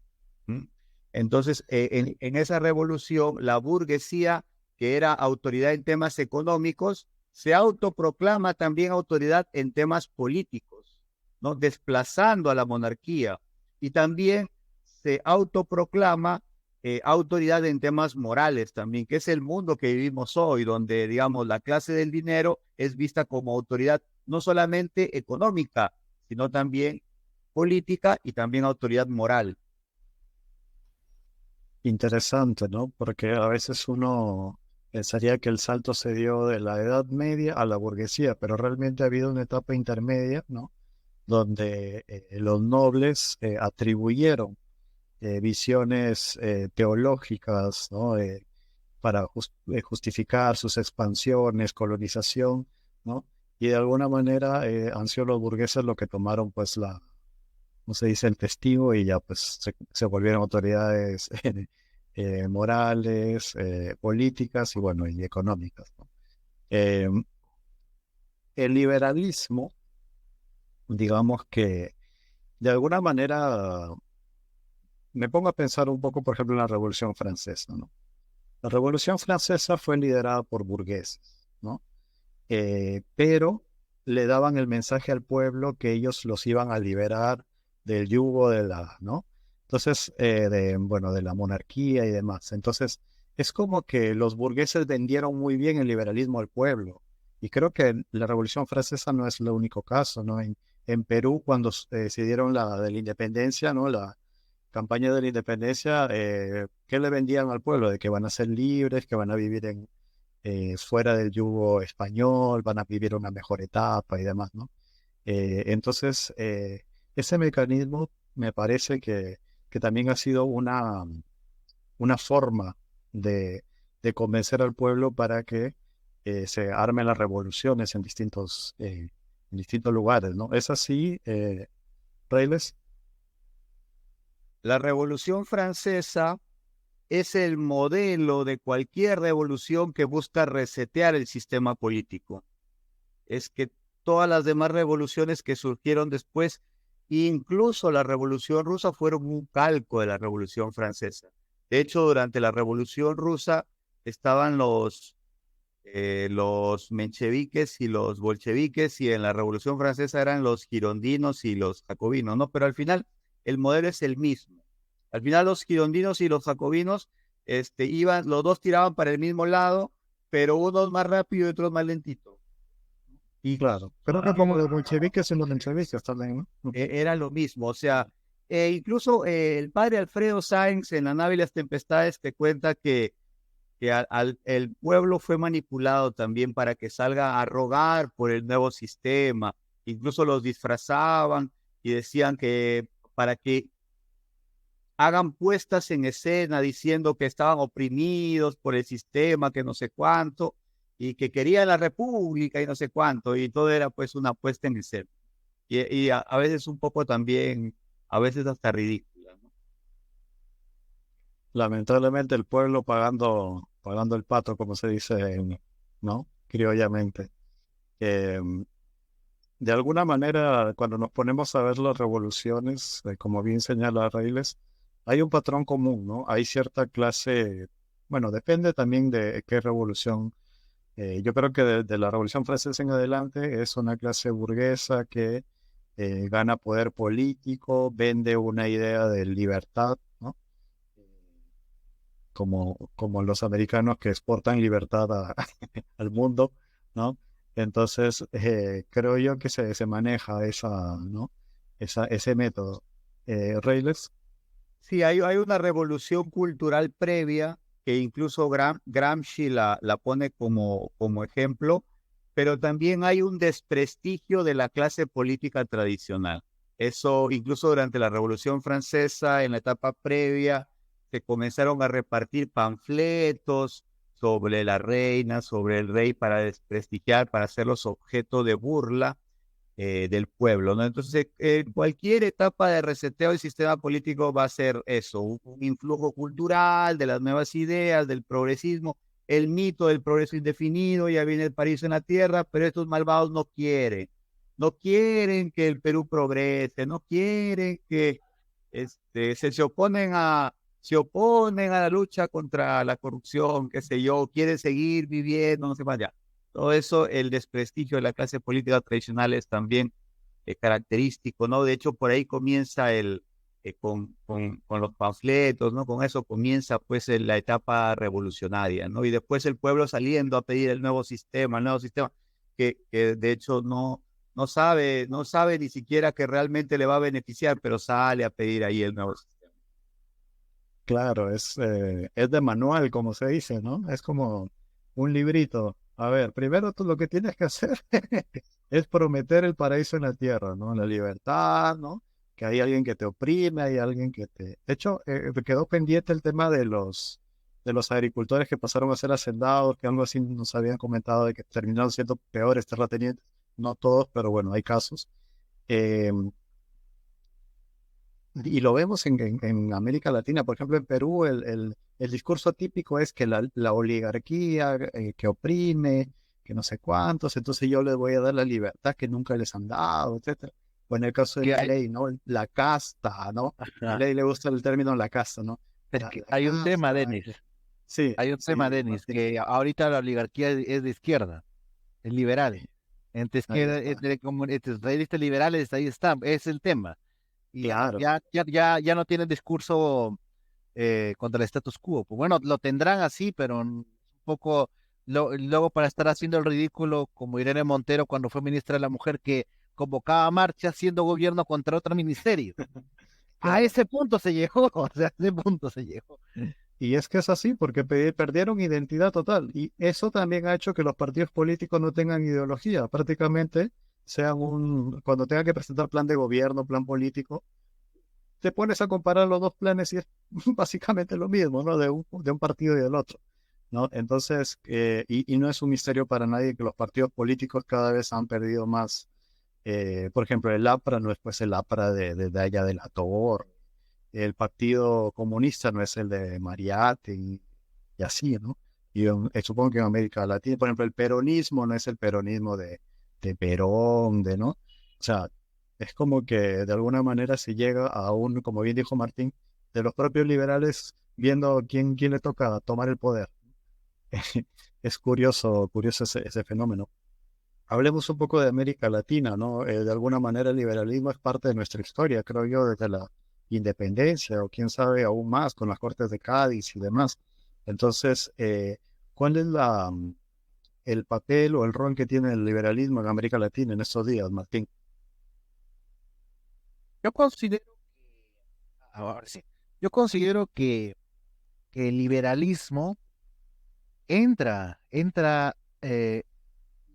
Entonces, en esa revolución, la burguesía, que era autoridad en temas económicos, se autoproclama también autoridad en temas políticos, ¿no? Desplazando a la monarquía, y también se autoproclama autoridad en temas morales también, que es el mundo que vivimos hoy, donde, digamos, la clase del dinero es vista como autoridad no solamente económica, sino también política y también autoridad moral. Interesante, ¿no? Porque a veces uno pensaría que el salto se dio de la Edad Media a la burguesía, pero realmente ha habido una etapa intermedia, ¿no? Donde los nobles atribuyeron visiones teológicas, ¿no? Para justificar sus expansiones, colonización, ¿no? Y de alguna manera han sido los burgueses los que tomaron, pues, ¿cómo se dice?, el testigo, y ya pues se volvieron autoridades morales, políticas y bueno, y económicas, ¿no? El liberalismo, digamos que de alguna manera me pongo a pensar un poco, por ejemplo, en la Revolución Francesa, ¿no? La Revolución Francesa fue liderada por burgueses, ¿no? Pero le daban el mensaje al pueblo que ellos los iban a liberar del yugo ¿no? Entonces, de la monarquía y demás. Entonces, es como que los burgueses vendieron muy bien el liberalismo al pueblo. Y creo que la Revolución Francesa no es el único caso, ¿no? En Perú, cuando se dieron de la independencia, ¿no? La campaña de la independencia, ¿qué le vendían al pueblo? De que van a ser libres, que van a vivir fuera del yugo español, van a vivir una mejor etapa y demás, ¿no? Entonces, ese mecanismo me parece que también ha sido una forma de convencer al pueblo para que se armen las revoluciones en distintos lugares, ¿no? ¿Es así, Reyles? La Revolución Francesa es el modelo de cualquier revolución que busca resetear el sistema político. Es que todas las demás revoluciones que surgieron después, incluso la Revolución Rusa, fueron un calco de la Revolución Francesa. De hecho, durante la Revolución Rusa estaban los mencheviques y los bolcheviques, y en la Revolución Francesa eran los girondinos y los jacobinos, ¿no? Pero al final el modelo es el mismo. Al final los girondinos y los jacobinos los dos tiraban para el mismo lado, pero unos más rápido y otros más lentito. Y claro, creo que como los bolcheviques y los mencheviques también, ¿no? Era lo mismo, o sea, Incluso el padre Alfredo Sáenz en La nave y las tempestades te cuenta que el pueblo fue manipulado también para que salga a rogar por el nuevo sistema. Incluso los disfrazaban y decían que para que hagan puestas en escena diciendo que estaban oprimidos por el sistema, que no sé cuánto, y que querían la república y no sé cuánto, y todo era pues una puesta en escena. Y a veces un poco también, a veces hasta ridícula, ¿no? Lamentablemente el pueblo pagando el pato, como se dice, ¿no? Criollamente. Eh, de alguna manera, cuando nos ponemos a ver las revoluciones, como bien señala Reyles, hay un patrón común, ¿no? Hay cierta clase, bueno, depende también de qué revolución. Yo creo que de la Revolución Francesa en adelante es una clase burguesa que gana poder político, vende una idea de libertad, ¿no? Como los americanos que exportan libertad al mundo, ¿no? Entonces, creo yo que se maneja ¿no? Ese método. Reyles, Sí, hay una revolución cultural previa que incluso Gramsci la pone como ejemplo, pero también hay un desprestigio de la clase política tradicional. Eso incluso durante la Revolución Francesa, en la etapa previa, se comenzaron a repartir panfletos sobre la reina, sobre el rey, para desprestigiar, para hacerlos objeto de burla del pueblo, ¿no? Entonces, cualquier etapa de reseteo del sistema político va a ser eso, un influjo cultural de las nuevas ideas, del progresismo, el mito del progreso indefinido, ya viene el paraíso en la tierra, pero estos malvados no quieren que el Perú progrese, no quieren que se oponen a la lucha contra la corrupción, qué sé yo, quieren seguir viviendo, no sé más allá. Todo eso, el desprestigio de la clase política tradicional es también característico, ¿no? De hecho, por ahí comienza con los panfletos, ¿no? Con eso comienza pues la etapa revolucionaria, ¿no? Y después el pueblo saliendo a pedir el nuevo sistema, que de hecho no sabe ni siquiera que realmente le va a beneficiar, pero sale a pedir ahí el nuevo sistema. claro, es de manual, como se dice, ¿no? Es como un librito. A ver, primero tú lo que tienes que hacer es prometer el paraíso en la tierra, ¿no? La libertad, ¿no? Que hay alguien que te oprime, hay alguien que te... De hecho, me quedó pendiente el tema de los agricultores que pasaron a ser hacendados, que algo así nos habían comentado de que terminaron siendo peores terratenientes. No todos, pero bueno, hay casos. Eh, y lo vemos en América Latina, por ejemplo, en Perú, el discurso típico es que la oligarquía que oprime, que no sé cuántos, entonces yo les voy a dar la libertad que nunca les han dado, etcétera. O en el caso de Que hay, Milei, ¿no? La casta, ¿no? ajá, Milei le gusta el término la casta, ¿no? es que La hay un tema, casta. Denis, Sí, hay un tema, sí, Denis, Martín, que ahorita la oligarquía es de izquierda, es liberal. Entre ahí izquierda, está. entre israelitas liberales, ahí está, es el tema. Y Claro. ya no tiene discurso contra el status quo. Pues bueno, lo tendrán así, pero un poco luego para estar haciendo el ridículo, como Irene Montero cuando fue ministra de la Mujer, que convocaba marchas siendo gobierno contra otro ministerio. A Claro. ese punto se llegó, o sea, a ese punto se llegó. Y es que es así, porque perdieron identidad total. Y eso también ha hecho que los partidos políticos no tengan ideología. Prácticamente cuando tengan que presentar plan de gobierno, plan político, te pones a comparar los dos planes y es básicamente lo mismo, ¿no? De un partido y del otro, ¿no? Entonces, y no es un misterio para nadie que los partidos políticos cada vez han perdido más. Por ejemplo, el APRA no es pues el APRA de allá de la Torre, el Partido Comunista no es el de Mariate y así, ¿no? Y supongo que en América Latina, por ejemplo, el peronismo no es el peronismo de Perón, ¿no? O sea, es como que de alguna manera se llega a como bien dijo Martín, de los propios liberales viendo quién le toca tomar el poder. Es curioso ese fenómeno. Hablemos un poco de América Latina, ¿no? De alguna manera el liberalismo es parte de nuestra historia, creo yo, desde la independencia, o quién sabe aún más, con las Cortes de Cádiz y demás. Entonces, ¿cuál es el papel o el rol que tiene el liberalismo en América Latina en estos días, Martín? Yo considero ahora sí. Yo considero que el liberalismo entra,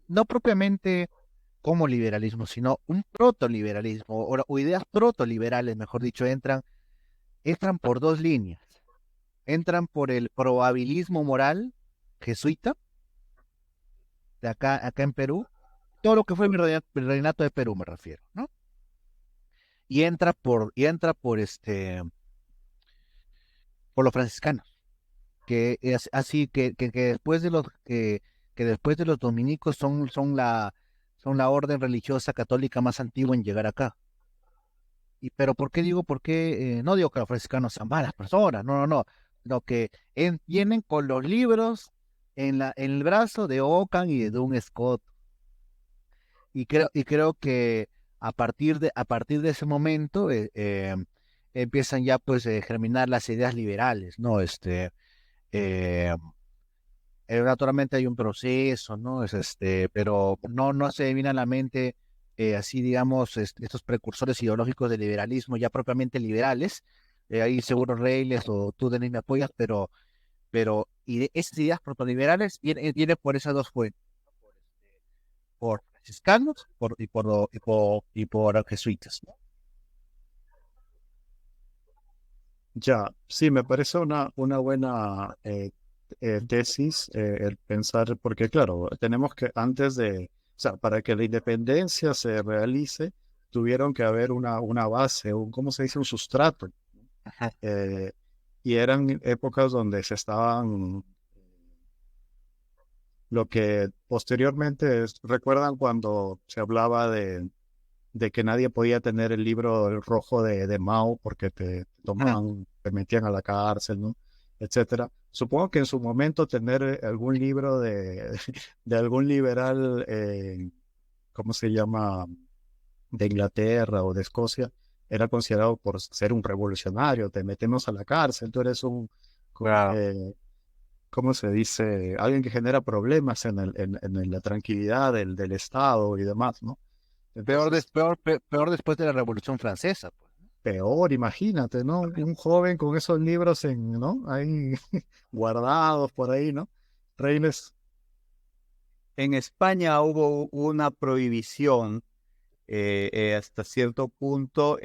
no propiamente como liberalismo, sino un protoliberalismo, o ideas protoliberales, mejor dicho, entran por dos líneas. Entran por el probabilismo moral jesuita, de acá en Perú, todo lo que fue el reinato de Perú, me refiero, ¿no? Por los franciscanos, que es así que después de los dominicos son la orden religiosa católica más antigua en llegar acá. Pero ¿por qué digo por qué? No digo que los franciscanos sean malas personas, no, no, no, sino que vienen con los libros en el brazo de Ockham y de Duns Scott. Y creo que a partir de ese momento empiezan ya pues a germinar las ideas liberales, ¿no? Eh, Naturalmente hay un proceso, ¿no? Pero no se me viene a la mente así, digamos, estos precursores ideológicos del liberalismo ya propiamente liberales. Ahí seguro Reyles o tú, Denis, me apoyas, pero esas ideas protoliberales vienen por esas dos fuentes, por franciscanos y por jesuitas, ¿no? Ya, sí, me parece una buena tesis el pensar, porque claro, tenemos que antes de, o sea, para que la independencia se realice, tuvieron que haber una base, ¿cómo se dice? Un sustrato. Ajá. eh, y eran épocas donde se estaban, lo que posteriormente, recuerdan cuando se hablaba de que nadie podía tener el libro rojo de Mao porque te Ajá. tomaban, te metían a la cárcel, ¿no? Etcétera. Supongo que en su momento tener algún libro de algún liberal, ¿cómo se llama? De Inglaterra o de Escocia, era considerado por ser un revolucionario, te metemos a la cárcel, tú eres Claro. ¿cómo se dice? Alguien que genera problemas en la tranquilidad del Estado y demás, ¿no? Entonces, Peor después de la Revolución Francesa, pues. peor, imagínate, ¿no? Un joven con esos libros ¿no? Ahí guardados por ahí, ¿no? Reyes. En España hubo una prohibición hasta cierto punto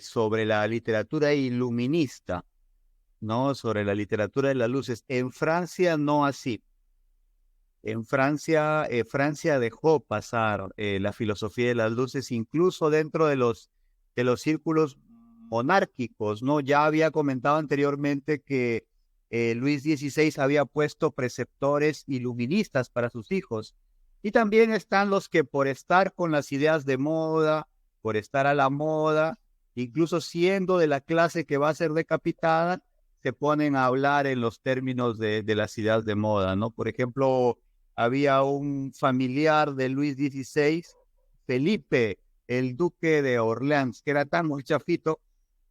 sobre la literatura iluminista, ¿no? Sobre la literatura de las luces. En Francia no así. En Francia, Francia dejó pasar la filosofía de las luces, incluso dentro de los círculos monárquicos, ¿no? Ya había comentado anteriormente que Luis XVI había puesto preceptores iluministas para sus hijos. Y también están los que por estar con las ideas de moda, por estar a la moda, incluso siendo de la clase que va a ser decapitada, se ponen a hablar en los términos de las ideas de moda, ¿no? Por ejemplo, había un familiar de Luis XVI, Felipe, el duque de Orleans, que era tan muy chafito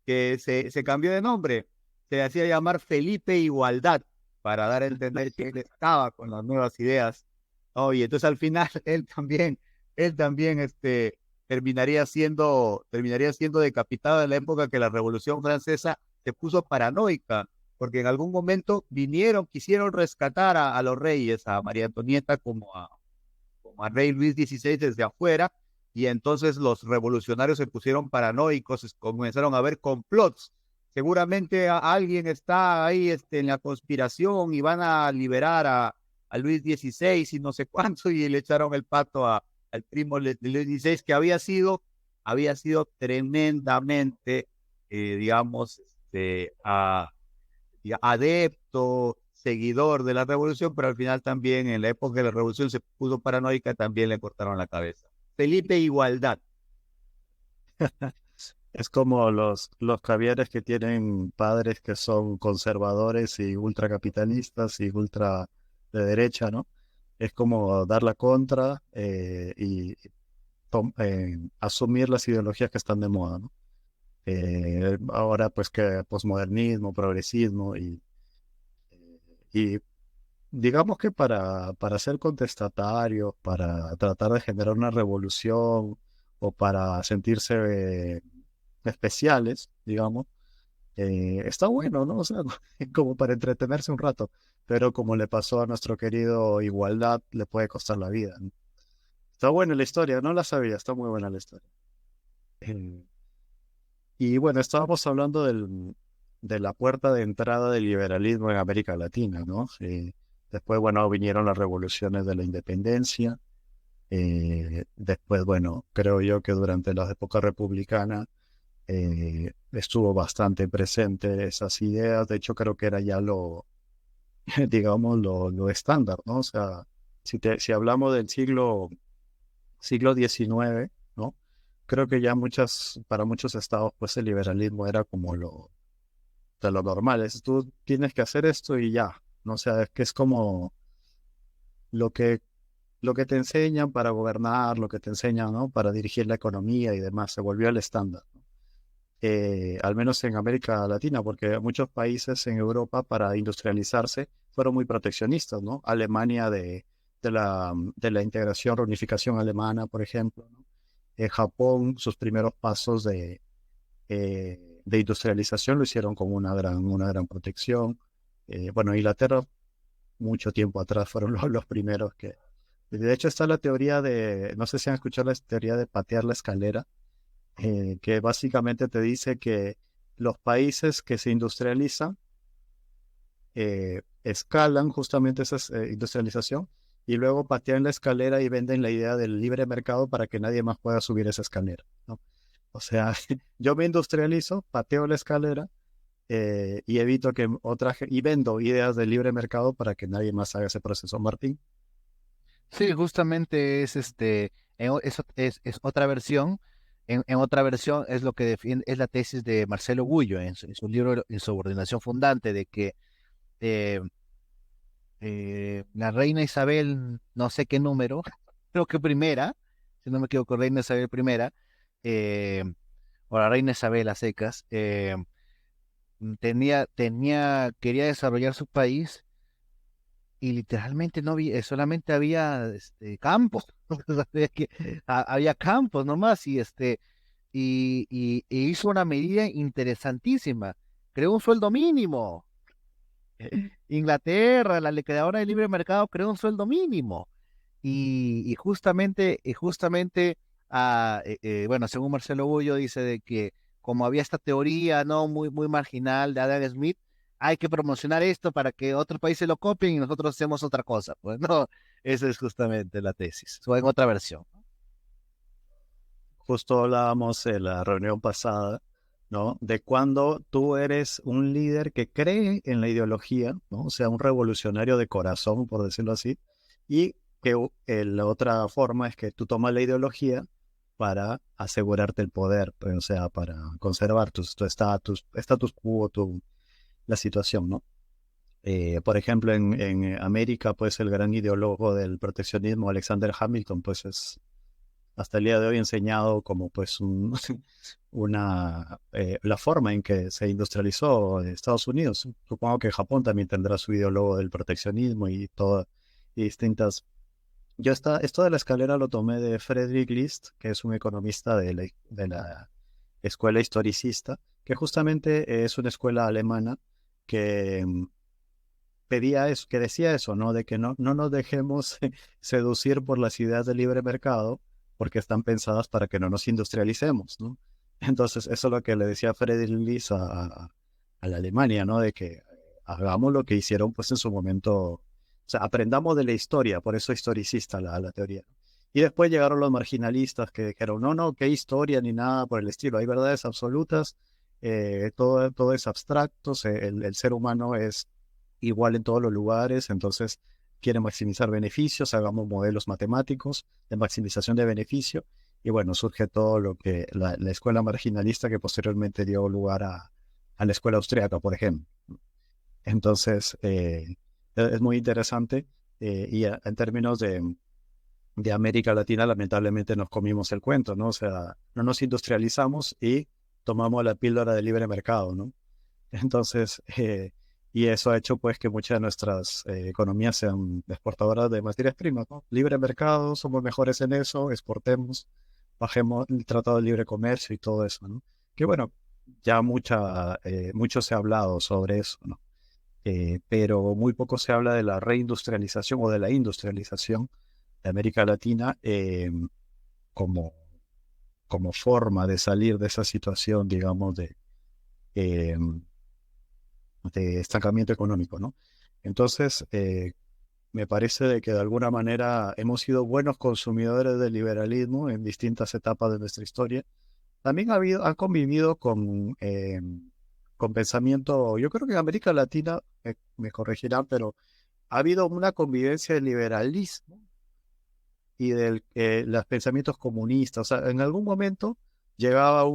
que se cambió de nombre. Se hacía llamar Felipe Igualdad para dar a entender que él estaba con las nuevas ideas. Oh, y entonces al final él también terminaría siendo decapitado en la época que la Revolución Francesa se puso paranoica, porque en algún momento quisieron rescatar a los reyes, a María Antonieta como a rey Luis XVI desde afuera, y entonces los revolucionarios se pusieron paranoicos, comenzaron a ver complots. Seguramente alguien está ahí en la conspiración y van a liberar a Luis XVI y no sé cuánto, y le echaron el pato al primo de Luis XVI, que había sido tremendamente, digamos, adepto, seguidor de la revolución, pero al final también en la época de la revolución se puso paranoica, también le cortaron la cabeza. Felipe Igualdad. Es como los Javieres que tienen padres que son conservadores y ultracapitalistas y ultra de derecha, ¿no? Es como dar la contra y asumir las ideologías que están de moda, ¿no? Ahora pues que posmodernismo, progresismo y digamos que para ser contestatarios, para tratar de generar una revolución o para sentirse especiales, digamos, está bueno, ¿no? O sea, como para entretenerse un rato, pero como le pasó a nuestro querido Igualdad, le puede costar la vida, ¿no? Está buena la historia, no la sabía, está muy buena la historia. Eh, y bueno, estábamos hablando de la puerta de entrada del liberalismo en América Latina, ¿no? Después, bueno, vinieron las revoluciones de la independencia. Después, bueno, creo yo que durante la época republicana estuvo bastante presente esas ideas. De hecho, creo que era ya digamos, lo estándar, ¿no? O sea, si hablamos del siglo XIX, ¿no? Creo que ya para muchos estados, pues el liberalismo era como de lo normal. Tú tienes que hacer esto y ya, ¿no? O sea, es que es como lo que, lo que te enseñan para gobernar, lo que te enseñan, ¿no? Para dirigir la economía y demás, se volvió el estándar, ¿no? Al menos en América Latina, porque muchos países en Europa para industrializarse fueron muy proteccionistas, ¿no? Alemania de la integración, reunificación alemana, por ejemplo, ¿no? Japón, sus primeros pasos de industrialización lo hicieron con una gran protección. Bueno, Inglaterra, mucho tiempo atrás, fueron los primeros que... De hecho, está la teoría no sé si han escuchado la teoría de patear la escalera, que básicamente te dice que los países que se industrializan escalan justamente esa industrialización y luego patean la escalera y venden la idea del libre mercado para que nadie más pueda subir esa escalera, ¿no? O sea, yo me industrializo, pateo la escalera y evito que y vendo ideas de libre mercado para que nadie más haga ese proceso, Martín. Sí, justamente es otra versión. En otra versión es lo que defiende, es la tesis de Marcelo Gullo en su libro Insubordinación Fundante, de que eh, la reina Isabel, no sé qué número, creo que primera, si no me equivoco, reina Isabel primera, eh, o la reina Isabel a secas, quería desarrollar su país y literalmente no había, solamente había campos, o sea, había campos nomás y hizo una medida interesantísima, creó un sueldo mínimo. Inglaterra, la liquidadora de libre mercado, creó un sueldo mínimo. Y justamente, bueno, según Marcelo Bullo, dice de que como había esta teoría, ¿no? Muy, muy marginal de Adam Smith, hay que promocionar esto para que otros países lo copien y nosotros hacemos otra cosa. Pues no, esa es justamente la tesis, o en otra versión. Justo hablábamos en la reunión pasada, ¿no? De cuando tú eres un líder que cree en la ideología, ¿no? O sea, un revolucionario de corazón, por decirlo así, y que la otra forma es que tú tomas la ideología para asegurarte el poder, pues, o sea, para conservar tu status quo, la situación, ¿no? Por ejemplo, en América, pues el gran ideólogo del proteccionismo, Alexander Hamilton, pues es hasta el día de hoy enseñado como pues la forma en que se industrializó Estados Unidos. Supongo que Japón también tendrá su ideólogo del proteccionismo y distintas. Esto de la escalera lo tomé de Friedrich List, que es un economista de la escuela historicista, que justamente es una escuela alemana que pedía eso, que decía eso, ¿no? De que no nos dejemos seducir por las ideas del libre mercado, porque están pensadas para que no nos industrialicemos, ¿no? Entonces, eso es lo que le decía Friedrich List a la Alemania, ¿no? De que hagamos lo que hicieron, pues, en su momento, o sea, aprendamos de la historia, por eso historicista la teoría. Y después llegaron los marginalistas que dijeron, no, qué historia ni nada por el estilo, hay verdades absolutas, todo es abstracto, el ser humano es igual en todos los lugares, entonces quiere maximizar beneficios, hagamos modelos matemáticos de maximización de beneficio, y bueno, surge todo lo que la escuela marginalista que posteriormente dio lugar a la escuela austríaca, por ejemplo. Entonces, es muy interesante, en términos de América Latina, lamentablemente nos comimos el cuento, ¿no? O sea, no nos industrializamos y tomamos la píldora del libre mercado, ¿no? Entonces, y eso ha hecho pues que muchas de nuestras economías sean exportadoras de materias primas, ¿no? Libre mercado, somos mejores en eso, exportemos, bajemos el Tratado de Libre Comercio y todo eso, ¿no? Que bueno, ya mucho se ha hablado sobre eso, ¿no? Pero muy poco se habla de la reindustrialización o de la industrialización de América Latina como, como forma de salir de esa situación, digamos, eh, de estancamiento económico, ¿no? Entonces, me parece de que de alguna manera hemos sido buenos consumidores del liberalismo en distintas etapas de nuestra historia. También han convivido con pensamiento, yo creo que en América Latina, me corregirán, pero ha habido una convivencia del liberalismo y de los pensamientos comunistas. O sea, en algún momento llegaba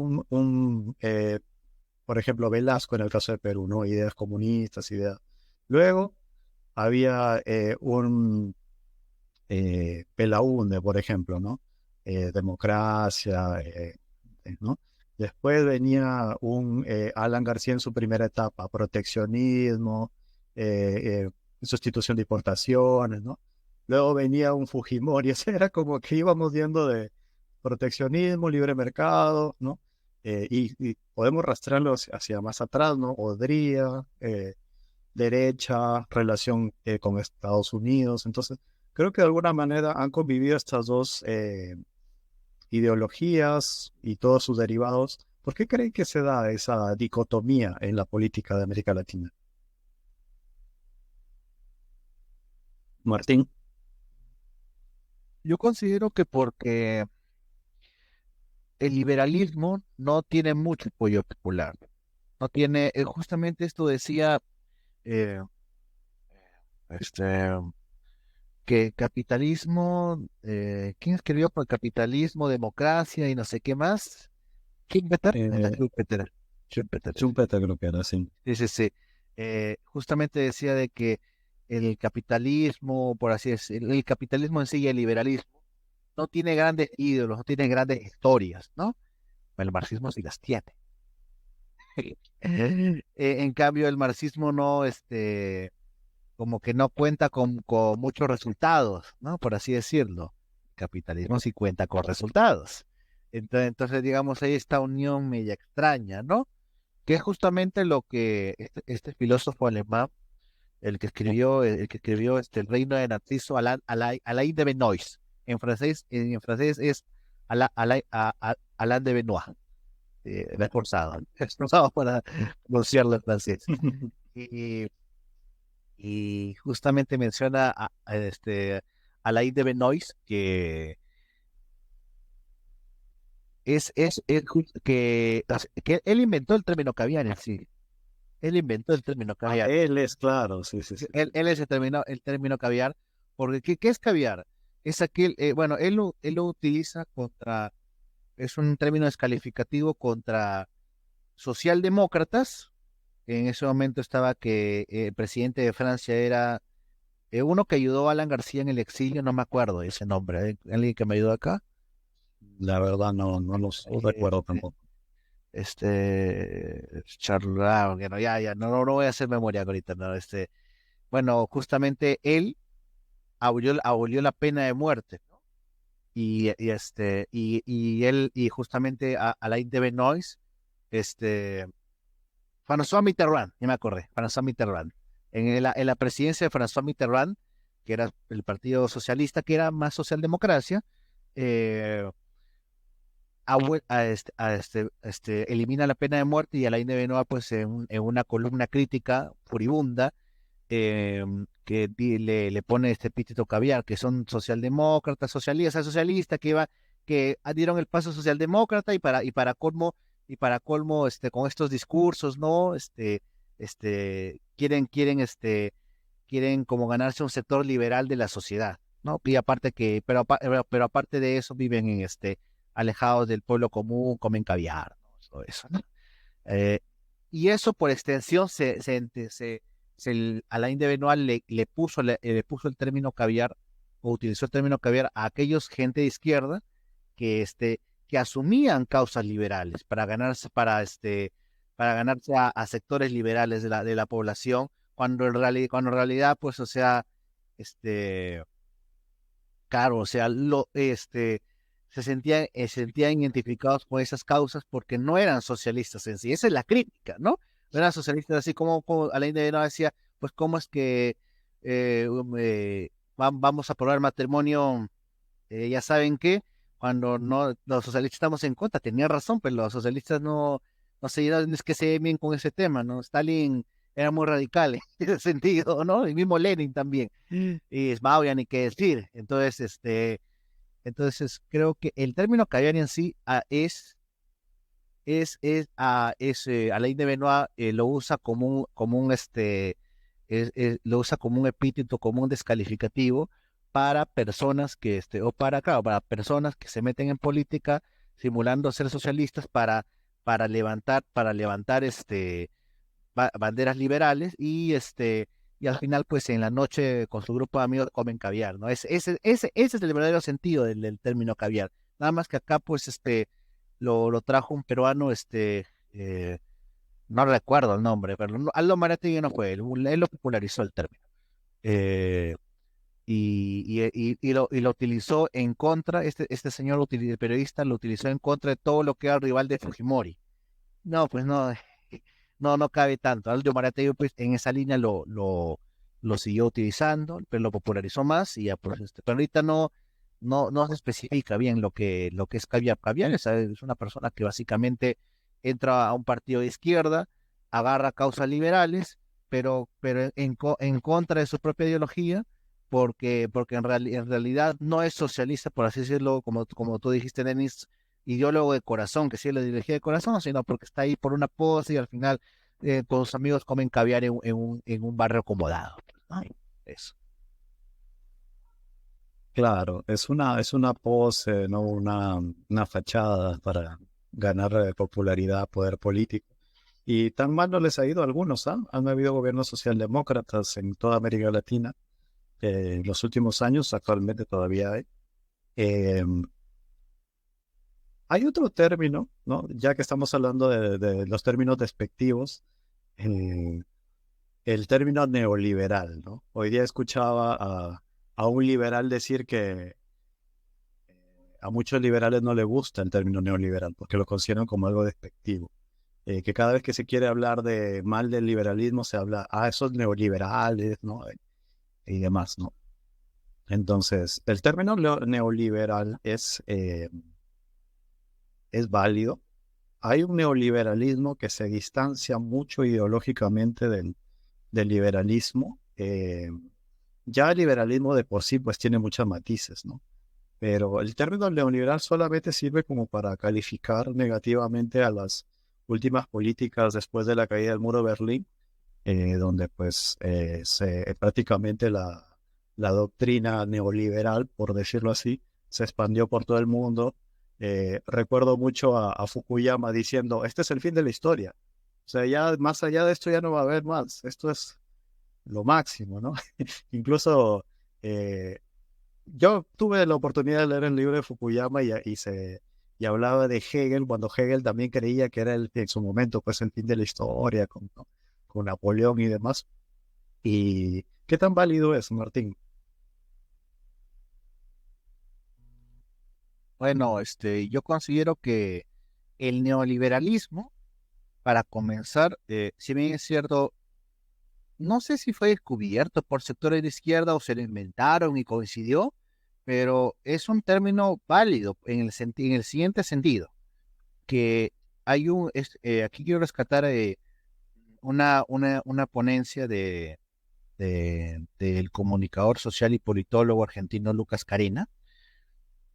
por ejemplo, Velasco en el caso de Perú, ¿no? Ideas comunistas, ideas. Luego había Belaúnde, por ejemplo, ¿no? Democracia, ¿no? Después venía un Alan García en su primera etapa, proteccionismo, sustitución de importaciones, ¿no? Luego venía un Fujimori, ese era como que íbamos viendo de proteccionismo, libre mercado, ¿no? Y podemos rastrearlo hacia más atrás, ¿no? Odría, derecha, relación con Estados Unidos. Entonces, creo que de alguna manera han convivido estas dos ideologías y todos sus derivados. ¿Por qué creen que se da esa dicotomía en la política de América Latina? Martín. Yo considero que porque el liberalismo no tiene mucho apoyo popular. No tiene, justamente esto decía eh, este, que capitalismo, ¿quién escribió por capitalismo, democracia y no sé qué más? Schumpeter, Eh, Schumpeter, Schumpeter. Schumpeter creo que era así. Sí, sí, sí. Justamente decía de que el capitalismo, por así decirlo, el capitalismo en sí y el liberalismo no tiene grandes ídolos, no tiene grandes historias, ¿no? El marxismo sí las tiene. En cambio, el marxismo no, como que no cuenta con muchos resultados, ¿no? Por así decirlo. El capitalismo sí cuenta con resultados. Entonces, digamos, hay esta unión media extraña, ¿no? Que es justamente lo que este filósofo alemán, el que escribió El reino de Narciso, Alain de Benoist. En francés es Alain de Benoist. Me he esforzado para pronunciarlo en francés. Y, y justamente menciona Alain de Benoist, que él inventó el término caviar en sí. Él inventó el término caviar. Él es claro, sí, sí, sí. Él es el término caviar, porque ¿qué es caviar? Es aquel, bueno, él lo utiliza es un término descalificativo contra socialdemócratas. En ese momento estaba que el presidente de Francia era uno que ayudó a Alan García en el exilio, no me acuerdo ese nombre. ¿Alguien que me ayudó acá? La verdad no los Eh, recuerdo tampoco. Charles, que no, ya, no voy a hacer memoria ahorita, no, bueno, justamente él abolió la pena de muerte, ¿no? Y justamente Alain de Benoist, este, François Mitterrand, ya me acordé, François Mitterrand, en la presidencia de François Mitterrand, que era el Partido Socialista, que era más socialdemocracia, eh, elimina la pena de muerte, y Alain de Benoist, pues en una columna crítica furibunda, le pone este epíteto caviar, que son socialdemócratas, socialistas que dieron el paso socialdemócrata, y para colmo, con estos discursos, ¿no? Quieren como ganarse un sector liberal de la sociedad, ¿no? Y aparte pero aparte de eso viven alejados del pueblo común, comen caviar, ¿no? Todo eso, ¿no? Eh, y eso por extensión Alain de Benoist le puso el término caviar, o utilizó el término caviar, a aquellos gente de izquierda que asumían causas liberales para ganarse a sectores liberales de la población, cuando en realidad, pues, o sea, claro, o sea, sentían identificados con esas causas porque no eran socialistas en sí. Esa es la crítica, ¿no? No eran socialistas así como Alain de Benoit decía, pues cómo es que vamos a aprobar matrimonio, ya saben que cuando no los socialistas estamos en contra, tenía razón, pero los socialistas no se no es que se lleven bien con ese tema, ¿no? Stalin era muy radical en ese sentido, ¿no? Y mismo Lenin también. Y Mao ya ni qué decir. Entonces creo que el término caviar en sí Alain de Benoit lo usa lo usa como un epíteto, como un descalificativo para personas claro, para personas que se meten en política simulando ser socialistas para levantar banderas liberales y al final pues en la noche con su grupo de amigos comen caviar, ¿no? Ese es el verdadero sentido del término caviar. Nada más que acá pues lo trajo un peruano, no recuerdo el nombre, pero Aldo Marategui no fue, él lo popularizó el término. Eh, y lo utilizó en contra, este señor el periodista lo utilizó en contra de todo lo que era el rival de Fujimori. No, pues no, no cabe tanto. Aldo Marategui pues en esa línea lo siguió utilizando, pero lo popularizó más y ya pues pero ahorita no se especifica bien lo que es caviar. Caviar es una persona que básicamente entra a un partido de izquierda, agarra causas liberales, pero en contra de su propia ideología, porque en realidad no es socialista, por así decirlo, como tú dijiste, Denis, ideólogo de corazón, que sí es la ideología de corazón, sino porque está ahí por una pose y al final con sus amigos comen caviar en un barrio acomodado. Ay, eso. Claro, es una pose, no una fachada para ganar popularidad, poder político. Y tan mal no les ha ido a algunos, ¿ah? Han habido gobiernos socialdemócratas en toda América Latina en los últimos años, actualmente todavía hay. Eh, Hay otro término, ¿no? Ya que estamos hablando de los términos despectivos, eh, el término neoliberal, ¿no? Hoy día escuchaba a un liberal decir que a muchos liberales no les gusta el término neoliberal porque lo consideran como algo despectivo. Que cada vez que se quiere hablar de mal del liberalismo se habla, esos neoliberales, ¿no? Y demás, ¿no? Entonces, el término neoliberal es válido. Hay un neoliberalismo que se distancia mucho ideológicamente del liberalismo. Ya el liberalismo de por sí pues tiene muchos matices, ¿no? Pero el término neoliberal solamente sirve como para calificar negativamente a las últimas políticas después de la caída del muro de Berlín, donde pues prácticamente la doctrina neoliberal, por decirlo así, se expandió por todo el mundo. Recuerdo mucho a Fukuyama diciendo, este es el fin de la historia. O sea, ya más allá de esto ya no va a haber más. Esto es lo máximo, ¿no? Incluso yo tuve la oportunidad de leer el libro de Fukuyama y hablaba de Hegel, cuando Hegel también creía que era en su momento pues el fin de la historia con Napoleón y demás. ¿Y qué tan válido es, Martín? Bueno, yo considero que el neoliberalismo, para comenzar, si bien es cierto, no sé si fue descubierto por sectores de izquierda o se lo inventaron y coincidió, pero es un término válido en el siguiente sentido, que aquí quiero rescatar una ponencia del comunicador social y politólogo argentino Lucas Carena,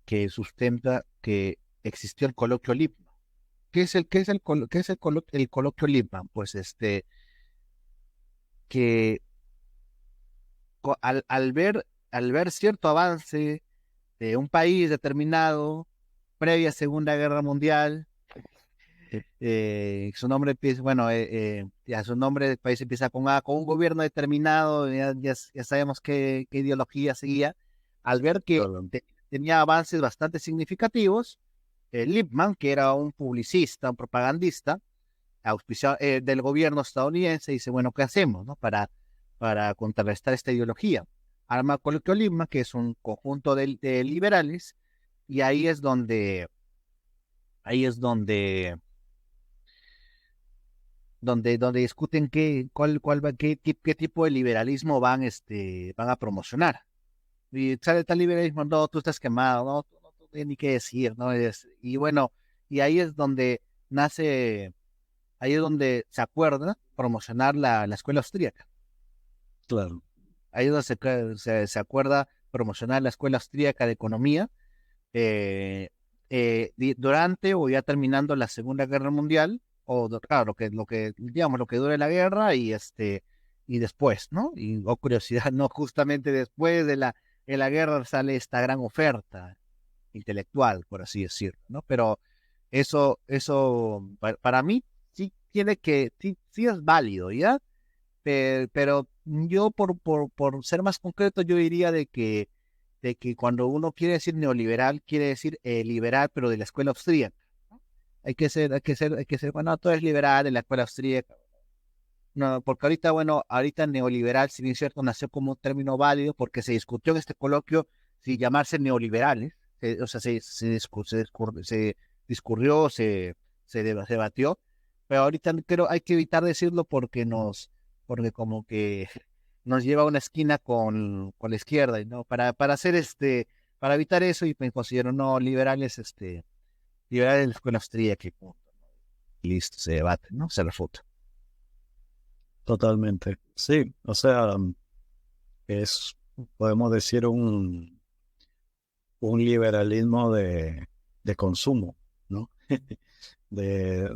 que sustenta que existió el coloquio Lippmann. ¿Qué es el coloquio Lippmann? Pues que al ver cierto avance de un país determinado, previa Segunda Guerra Mundial, su nombre empieza, bueno, ya su nombre del país empieza con A, con un gobierno determinado, ya sabemos qué ideología seguía, al ver que Claro. tenía avances bastante significativos, Lippmann, que era un publicista, un propagandista, auspiciado del gobierno estadounidense, dice, bueno, ¿qué hacemos, no? Para contrarrestar esta ideología. Arma Coloquio Lippmann, que es un conjunto de liberales Y ahí es donde discuten qué tipo de liberalismo van a promocionar. Y sale tal liberalismo, no, tú estás quemado, no, tú no tienes ni qué decir, ¿no? Y bueno, y ahí es donde se acuerda promocionar la escuela austríaca. Claro. Ahí es donde se acuerda promocionar la escuela austríaca de economía eh, durante o ya terminando la Segunda Guerra Mundial, claro, digamos, lo que dure la guerra y después, ¿no? Y, curiosidad, no, justamente después de la guerra sale esta gran oferta intelectual, por así decirlo, ¿no? Pero eso para mí sí es válido, ¿ya? Pero yo por ser más concreto, yo diría de que cuando uno quiere decir neoliberal, quiere decir liberal, pero de la escuela austríaca, ¿no? Bueno, todo es liberal de la escuela austríaca. No, porque ahorita neoliberal, si bien es cierto, nació como un término válido, porque se discutió en este coloquio si llamarse neoliberales, o sea, se discurrió, se debatió, pero ahorita creo hay que evitar decirlo porque como que nos lleva a una esquina con la izquierda, y no, para hacer para evitar eso, y me considero no liberales, liberales de la escuela austríaca, y punto. Y listo, se debate, ¿no? Se refuta. Totalmente. Sí, o sea, podemos decir, un liberalismo de consumo, ¿no? De,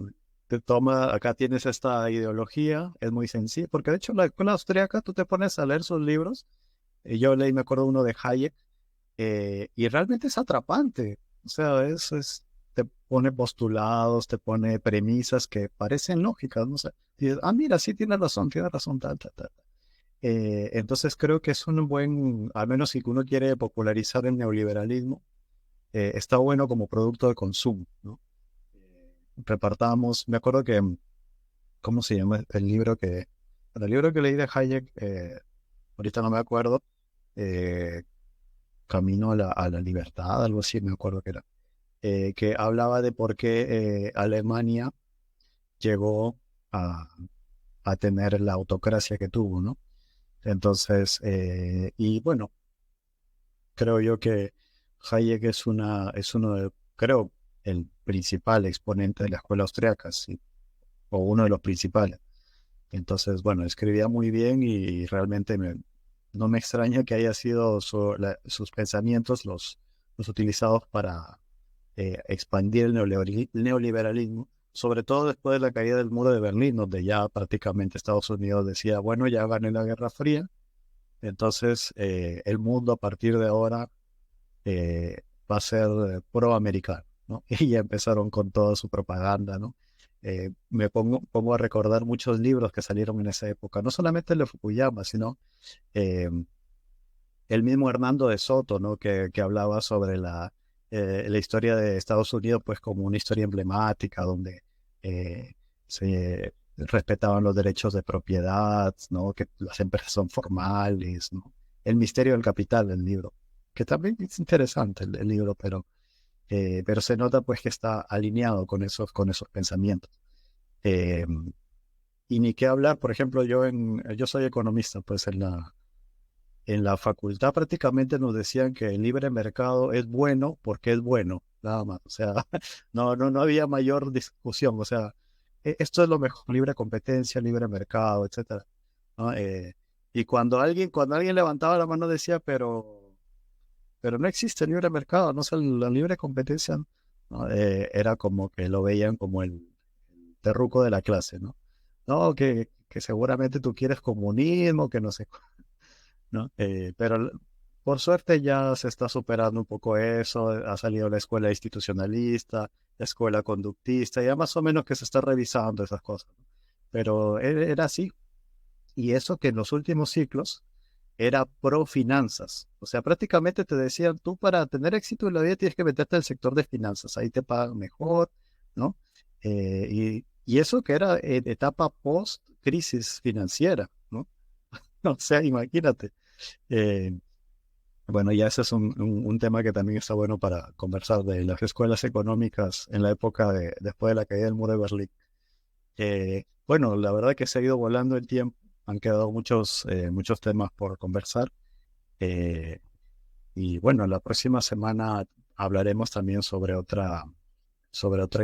acá tienes esta ideología, es muy sencilla, porque de hecho la escuela austríaca, tú te pones a leer sus libros, yo leí, me acuerdo uno de Hayek, y realmente es atrapante, o sea, te pone postulados, te pone premisas que parecen lógicas, ¿no? O sea, dices, mira, sí, tiene razón, tal, tal, tal. Entonces creo que es un buen, al menos si uno quiere popularizar el neoliberalismo, está bueno como producto de consumo, ¿no? Repartamos, me acuerdo que, ¿cómo se llama el libro que leí de Hayek? Ahorita no me acuerdo, eh, Camino a la Libertad, algo así, me acuerdo que era, que hablaba de por qué Alemania llegó a tener la autocracia que tuvo, ¿no? Entonces, y bueno, creo yo que Hayek es uno de, creo, el principal exponente de la escuela austriaca, sí, o uno de los principales. Entonces, bueno, escribía muy bien y realmente no me extraña que haya sido sus pensamientos los utilizados para expandir el neoliberalismo, sobre todo después de la caída del muro de Berlín, donde ya prácticamente Estados Unidos decía, bueno, ya gané la Guerra Fría, entonces el mundo a partir de ahora eh, va a ser proamericano, ¿no? Y ya empezaron con toda su propaganda, ¿no? Me pongo a recordar muchos libros que salieron en esa época, no solamente el de Fukuyama, sino eh, el mismo Hernando de Soto, ¿no? Que hablaba sobre la historia de Estados Unidos, pues como una historia emblemática, donde se respetaban los derechos de propiedad, ¿no? Que las empresas son formales, ¿no? El misterio del capital, el libro, que también es interesante el libro, pero se nota pues que está alineado con esos pensamientos. Eh, y ni qué hablar, por ejemplo, yo soy economista, pues en la facultad prácticamente nos decían que el libre mercado es bueno porque es bueno, nada más. O sea, no había mayor discusión. O sea, esto es lo mejor, libre competencia, libre mercado, etcétera, ¿no? Y cuando alguien levantaba la mano decía, pero no existe libre mercado, no sé, la libre competencia, ¿no? Era como que lo veían como el terruco de la clase, ¿no? No, que seguramente tú quieres comunismo, que no sé, ¿no? Pero por suerte ya se está superando un poco eso, ha salido la escuela institucionalista, la escuela conductista, ya más o menos que se está revisando esas cosas, ¿no? Pero era así, y eso que en los últimos ciclos era pro finanzas, o sea, prácticamente te decían, tú para tener éxito en la vida tienes que meterte al sector de finanzas, ahí te pagan mejor, ¿no? Y eso que era en etapa post-crisis financiera, ¿no? O sea, imagínate. Eh, Bueno, ya ese es un tema que también está bueno para conversar de las escuelas económicas en la época después de la caída del muro de Berlín. Bueno, la verdad que se ha ido volando el tiempo, han quedado muchos temas por conversar. eh, y bueno, la próxima semana hablaremos también sobre otra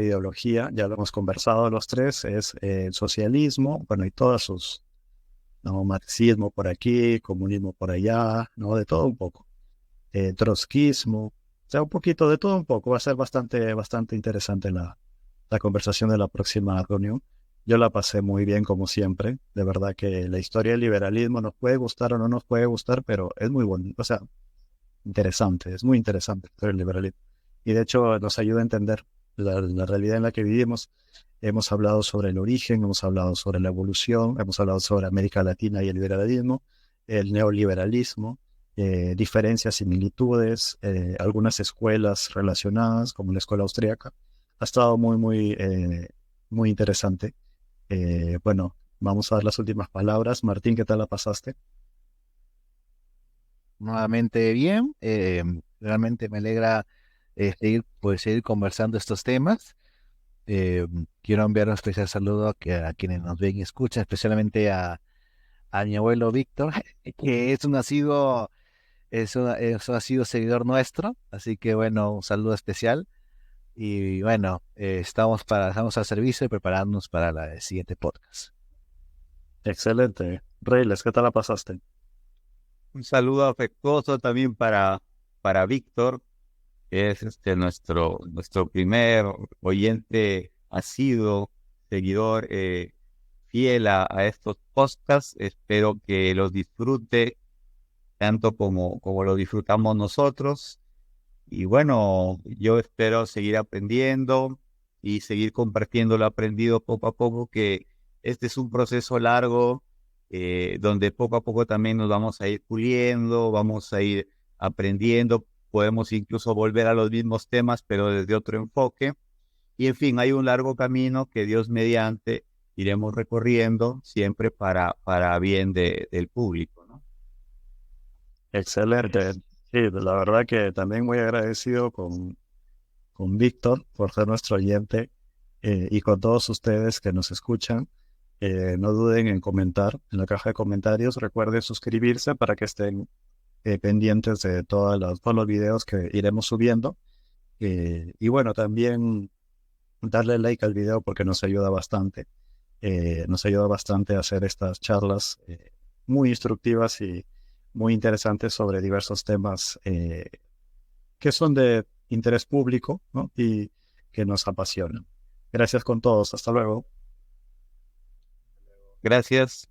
ideología. Ya lo hemos conversado los tres, es el socialismo, bueno, y todas sus, ¿no? Marxismo por aquí, comunismo por allá, ¿no? De todo un poco. Trotskismo, o sea, un poquito de todo un poco. Va a ser bastante interesante la conversación de la próxima reunión. Yo la pasé muy bien como siempre. De verdad que la historia del liberalismo nos puede gustar o no nos puede gustar, pero es muy bonito, o sea, interesante, es muy interesante la historia del liberalismo. Y de hecho nos ayuda a entender la realidad en la que vivimos. Hemos hablado sobre el origen, hemos hablado sobre la evolución, hemos hablado sobre América Latina y el liberalismo, el neoliberalismo, diferencias, similitudes, algunas escuelas relacionadas, como la escuela austríaca. Ha estado muy interesante. Bueno, vamos a dar las últimas palabras. Martín, ¿qué tal la pasaste? Nuevamente bien, realmente me alegra seguir conversando estos temas. Eh, Quiero enviar un especial saludo a quienes nos ven y escuchan, especialmente a mi abuelo Víctor, que es un nacido seguidor nuestro, así que bueno, un saludo especial. Y bueno, estamos al servicio y preparándonos para el siguiente podcast. Excelente. Reyles, ¿qué tal la pasaste? Un saludo afectuoso también para Víctor, que es nuestro primer oyente asiduo, seguidor fiel a estos podcasts. Espero que los disfrute tanto como lo disfrutamos nosotros. Y bueno, yo espero seguir aprendiendo y seguir compartiendo lo aprendido poco a poco, que este es un proceso largo, donde poco a poco también nos vamos a ir puliendo, vamos a ir aprendiendo, podemos incluso volver a los mismos temas, pero desde otro enfoque. Y en fin, hay un largo camino que Dios mediante iremos recorriendo siempre para bien del público, ¿no? Excelente. Sí, la verdad que también muy agradecido con Víctor por ser nuestro oyente, y con todos ustedes que nos escuchan. No duden en comentar en la caja de comentarios. Recuerden suscribirse para que estén pendientes de todos los videos que iremos subiendo. Y bueno, también darle like al video porque nos ayuda bastante. Nos ayuda bastante a hacer estas charlas muy instructivas y muy interesantes sobre diversos temas que son de interés público, ¿no? Y que nos apasionan. Gracias con todos. Hasta luego. Gracias.